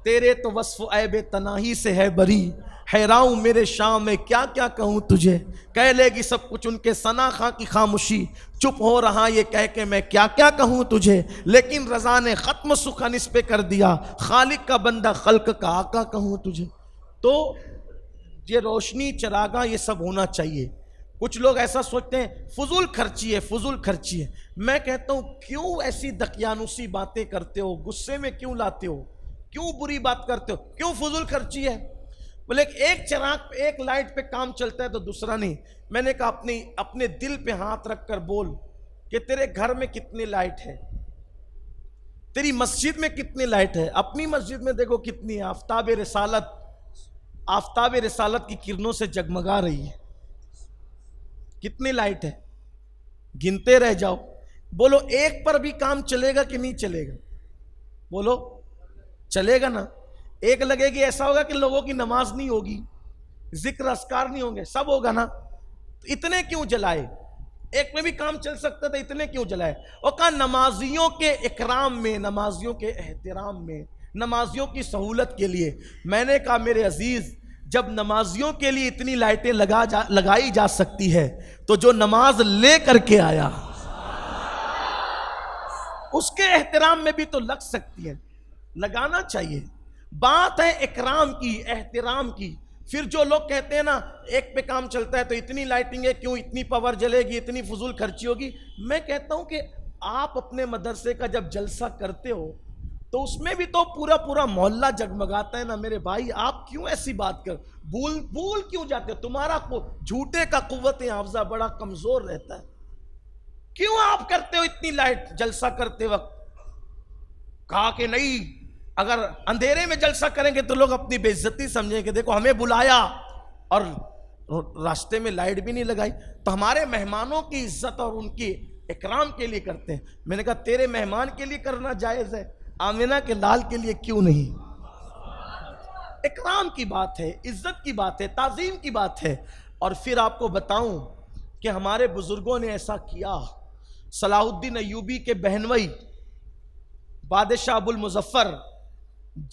تیرے تو وصف عیب تناہی سے ہے بری، حیراؤں میرے شام میں کیا کیا کہوں تجھے. کہہ لے گی سب کچھ ان کے ثنا خاں کی خاموشی، چپ ہو رہا یہ کہہ کے میں کیا کیا کہوں تجھے. لیکن رضا نے ختم سخن اس پہ کر دیا، خالق کا بندہ خلق کا آقا کہوں تجھے. تو یہ روشنی، چراغاں، یہ سب ہونا چاہیے. کچھ لوگ ایسا سوچتے ہیں فضول خرچی ہے. میں کہتا ہوں کیوں ایسی دقیانوسی باتیں کرتے ہو، غصے میں کیوں لاتے ہو، کیوں بری بات کرتے ہو، کیوں فضول خرچی ہے. بولے ایک چراغ پہ، ایک لائٹ پہ کام چلتا ہے تو دوسرا نہیں. میں نے کہا اپنے دل پہ ہاتھ رکھ کر بول کہ تیرے گھر میں کتنی لائٹ ہے، تیری مسجد میں کتنی لائٹ ہے. اپنی مسجد میں دیکھو کتنی ہے. آفتاب رسالت کی کرنوں سے جگمگا رہی ہے. کتنی لائٹ ہے، گنتے رہ جاؤ. بولو ایک پر بھی کام چلے گا کہ نہیں چلے گا؟ بولو چلے گا نا. ایک لگے گی، ایسا ہوگا کہ لوگوں کی نماز نہیں ہوگی، ذکر اذکار نہیں ہوں گے، سب ہوگا نا. تو اتنے کیوں جلائے؟ ایک میں بھی کام چل سکتا تھا، اتنے کیوں جلائے؟ اور کہا نمازیوں کے اکرام میں، نمازیوں کے احترام میں، نمازیوں کی سہولت کے لیے. میں نے کہا میرے عزیز، جب نمازیوں کے لیے اتنی لائٹیں لگائی جا سکتی ہے تو جو نماز لے کر کے آیا اس کے احترام میں بھی تو لگ سکتی ہے. لگانا چاہیے. بات ہے اکرام کی، احترام کی. پھر جو لوگ کہتے ہیں نا ایک پہ کام چلتا ہے تو اتنی لائٹنگ ہے، کیوں اتنی پاور جلے گی، اتنی فضول خرچی ہوگی. میں کہتا ہوں کہ آپ اپنے مدرسے کا جب جلسہ کرتے ہو تو اس میں بھی تو پورا محلہ جگمگاتا ہے نا میرے بھائی. آپ کیوں ایسی بات کر بھول کیوں جاتے ہو؟ تمہارا جھوٹے کا قوت حافظہ بڑا کمزور رہتا ہے. کیوں آپ کرتے ہو اتنی لائٹ جلسہ کرتے وقت؟ کہا کہ نہیں، اگر اندھیرے میں جلسہ کریں گے تو لوگ اپنی بے عزتی سمجھیں گے. دیکھو ہمیں بلایا اور راستے میں لائٹ بھی نہیں لگائی. تو ہمارے مہمانوں کی عزت اور ان کی اکرام کے لیے کرتے ہیں. میں نے کہا تیرے مہمان کے لیے کرنا جائز ہے، آمینہ کے لال کے لیے کیوں نہیں؟ اکرام کی بات ہے، عزت کی بات ہے، تعظیم کی بات ہے. اور پھر آپ کو بتاؤں کہ ہمارے بزرگوں نے ایسا کیا. صلاح الدین ایوبی کے بہنوئی بادشاہ ابو المظفر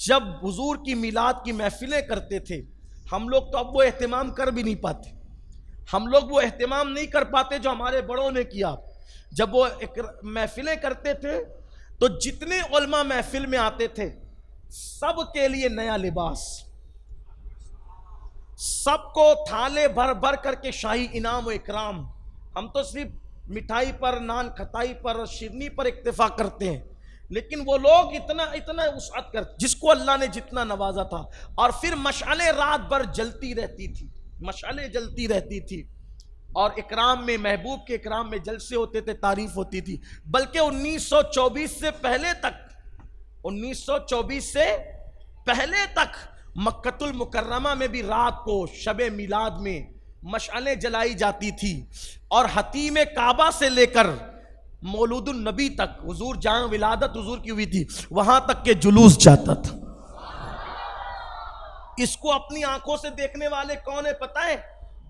جب حضور کی میلاد کی محفلیں کرتے تھے، ہم لوگ تو اب وہ اہتمام کر بھی نہیں پاتے. ہم لوگ وہ اہتمام نہیں کر پاتے جو ہمارے بڑوں نے کیا. جب وہ محفلیں کرتے تھے تو جتنے علماء محفل میں آتے تھے سب کے لیے نیا لباس، سب کو تھالے بھر بھر کر کے شاہی انعام و اکرام. ہم تو صرف مٹھائی پر، نان کھٹائی پر، شیرنی پر اکتفا کرتے ہیں، لیکن وہ لوگ اتنا وسعت کر، جس کو اللہ نے جتنا نوازا تھا. اور پھر مشعلیں رات بھر جلتی رہتی تھی، اور اکرام میں، محبوب کے اکرام میں جلسے ہوتے تھے، تعریف ہوتی تھی. بلکہ 1924 سے پہلے تک مکۃ المکرمہ میں بھی رات کو شب میلاد میں مشعلیں جلائی جاتی تھی. اور حتیم کعبہ سے لے کر مولود النبی تک، حضور جہاں ولادت حضور کی ہوئی تھی وہاں تک کے جلوس جاتا تھا. اس کو اپنی آنکھوں سے دیکھنے والے کون ہیں پتہ ہے؟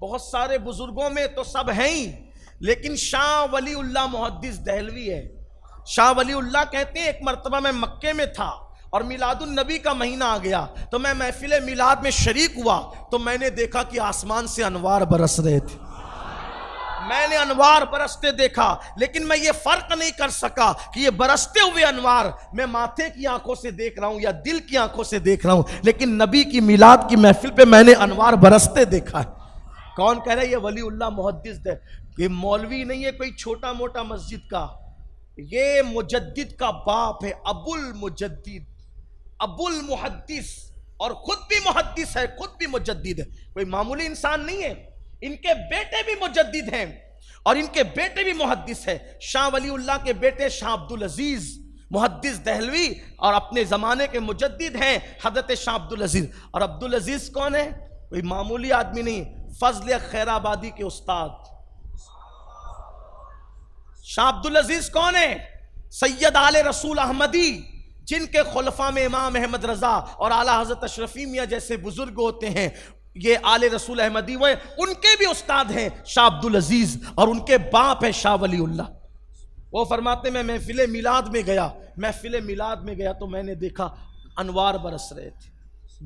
بہت سارے بزرگوں میں تو سب ہیں ہی، لیکن شاہ ولی اللہ محدث دہلوی ہے۔ شاہ ولی اللہ کہتے ہیں ایک مرتبہ میں مکے میں تھا اور میلاد النبی کا مہینہ آ گیا، تو میں محفل میلاد میں شریک ہوا، تو میں نے دیکھا کہ آسمان سے انوار برس رہے تھے، میں نے انوار برستے دیکھا، لیکن میں یہ فرق نہیں کر سکا کہ یہ برستے ہوئے انوار میں ماتھے کی آنکھوں سے دیکھ رہا ہوں یا دل کی آنکھوں سے دیکھ رہا ہوں، لیکن نبی کی میلاد کی محفل پہ میں نے انوار برستے دیکھا ہے۔ کون کہہ رہا ہے؟ یہ ولی اللہ محدث ہے، یہ مولوی نہیں ہے کوئی چھوٹا موٹا مسجد کا، یہ مجدد کا باپ ہے، ابو المجدد، ابو المحدث، اور خود بھی محدث ہے، خود بھی مجدد ہے، کوئی معمولی انسان نہیں ہے۔ ان کے بیٹے بھی مجدد ہیں اور ان کے بیٹے بھی محدث ہے۔ شاہ ولی اللہ کے بیٹے شاہ عبدالعزیز محدث دہلوی اور اپنے زمانے کے مجدد ہیں حضرت شاہ عبدالعزیز۔ اور عبدالعزیز کون ہے؟ کوئی معمولی آدمی نہیں، فضل خیر آبادی کے استاد۔ شاہ عبدالعزیز کون ہے؟ سید آل رسول احمدی، جن کے خلفاء میں امام احمد رضا اور اعلیٰ حضرت اشرفی میاں جیسے بزرگ ہوتے ہیں، یہ آل رسول احمدی وہ ان کے بھی استاد ہیں شاہ عبدالعزیز، اور ان کے باپ ہے شاہ ولی اللہ۔ وہ فرماتے ہیں میں محفل میلاد میں گیا تو میں نے دیکھا انوار برس رہے تھے،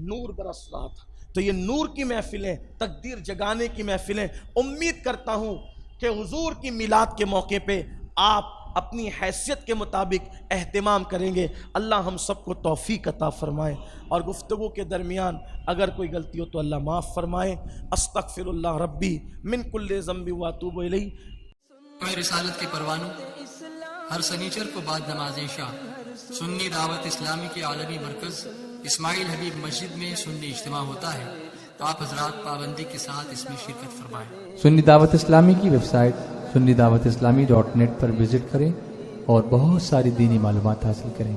نور برس رہا تھا۔ تو یہ نور کی محفلیں، تقدیر جگانے کی محفلیں، امید کرتا ہوں کہ حضور کی میلاد کے موقع پہ آپ اپنی حیثیت کے مطابق اہتمام کریں گے۔ اللہ ہم سب کو توفیق عطا فرمائے، اور گفتگو کے درمیان اگر کوئی غلطی ہو تو اللہ معاف فرمائے۔ استغفر اللہ ربی من کل ذنب واتوب الیہ۔ میں رسالت کے پروانوں ہر سنیچر کو بعد نماز عشاء سنی دعوت اسلامی کے عالمی مرکز اسماعیل حبیب مسجد میں سنی اجتماع ہوتا ہے، آپ حضرات پابندی کے ساتھ اس میں شرکت فرمائیں۔ سنی دعوت اسلامی کی website sunni dawat islami.net پر وزٹ کریں اور بہت ساری دینی معلومات حاصل کریں۔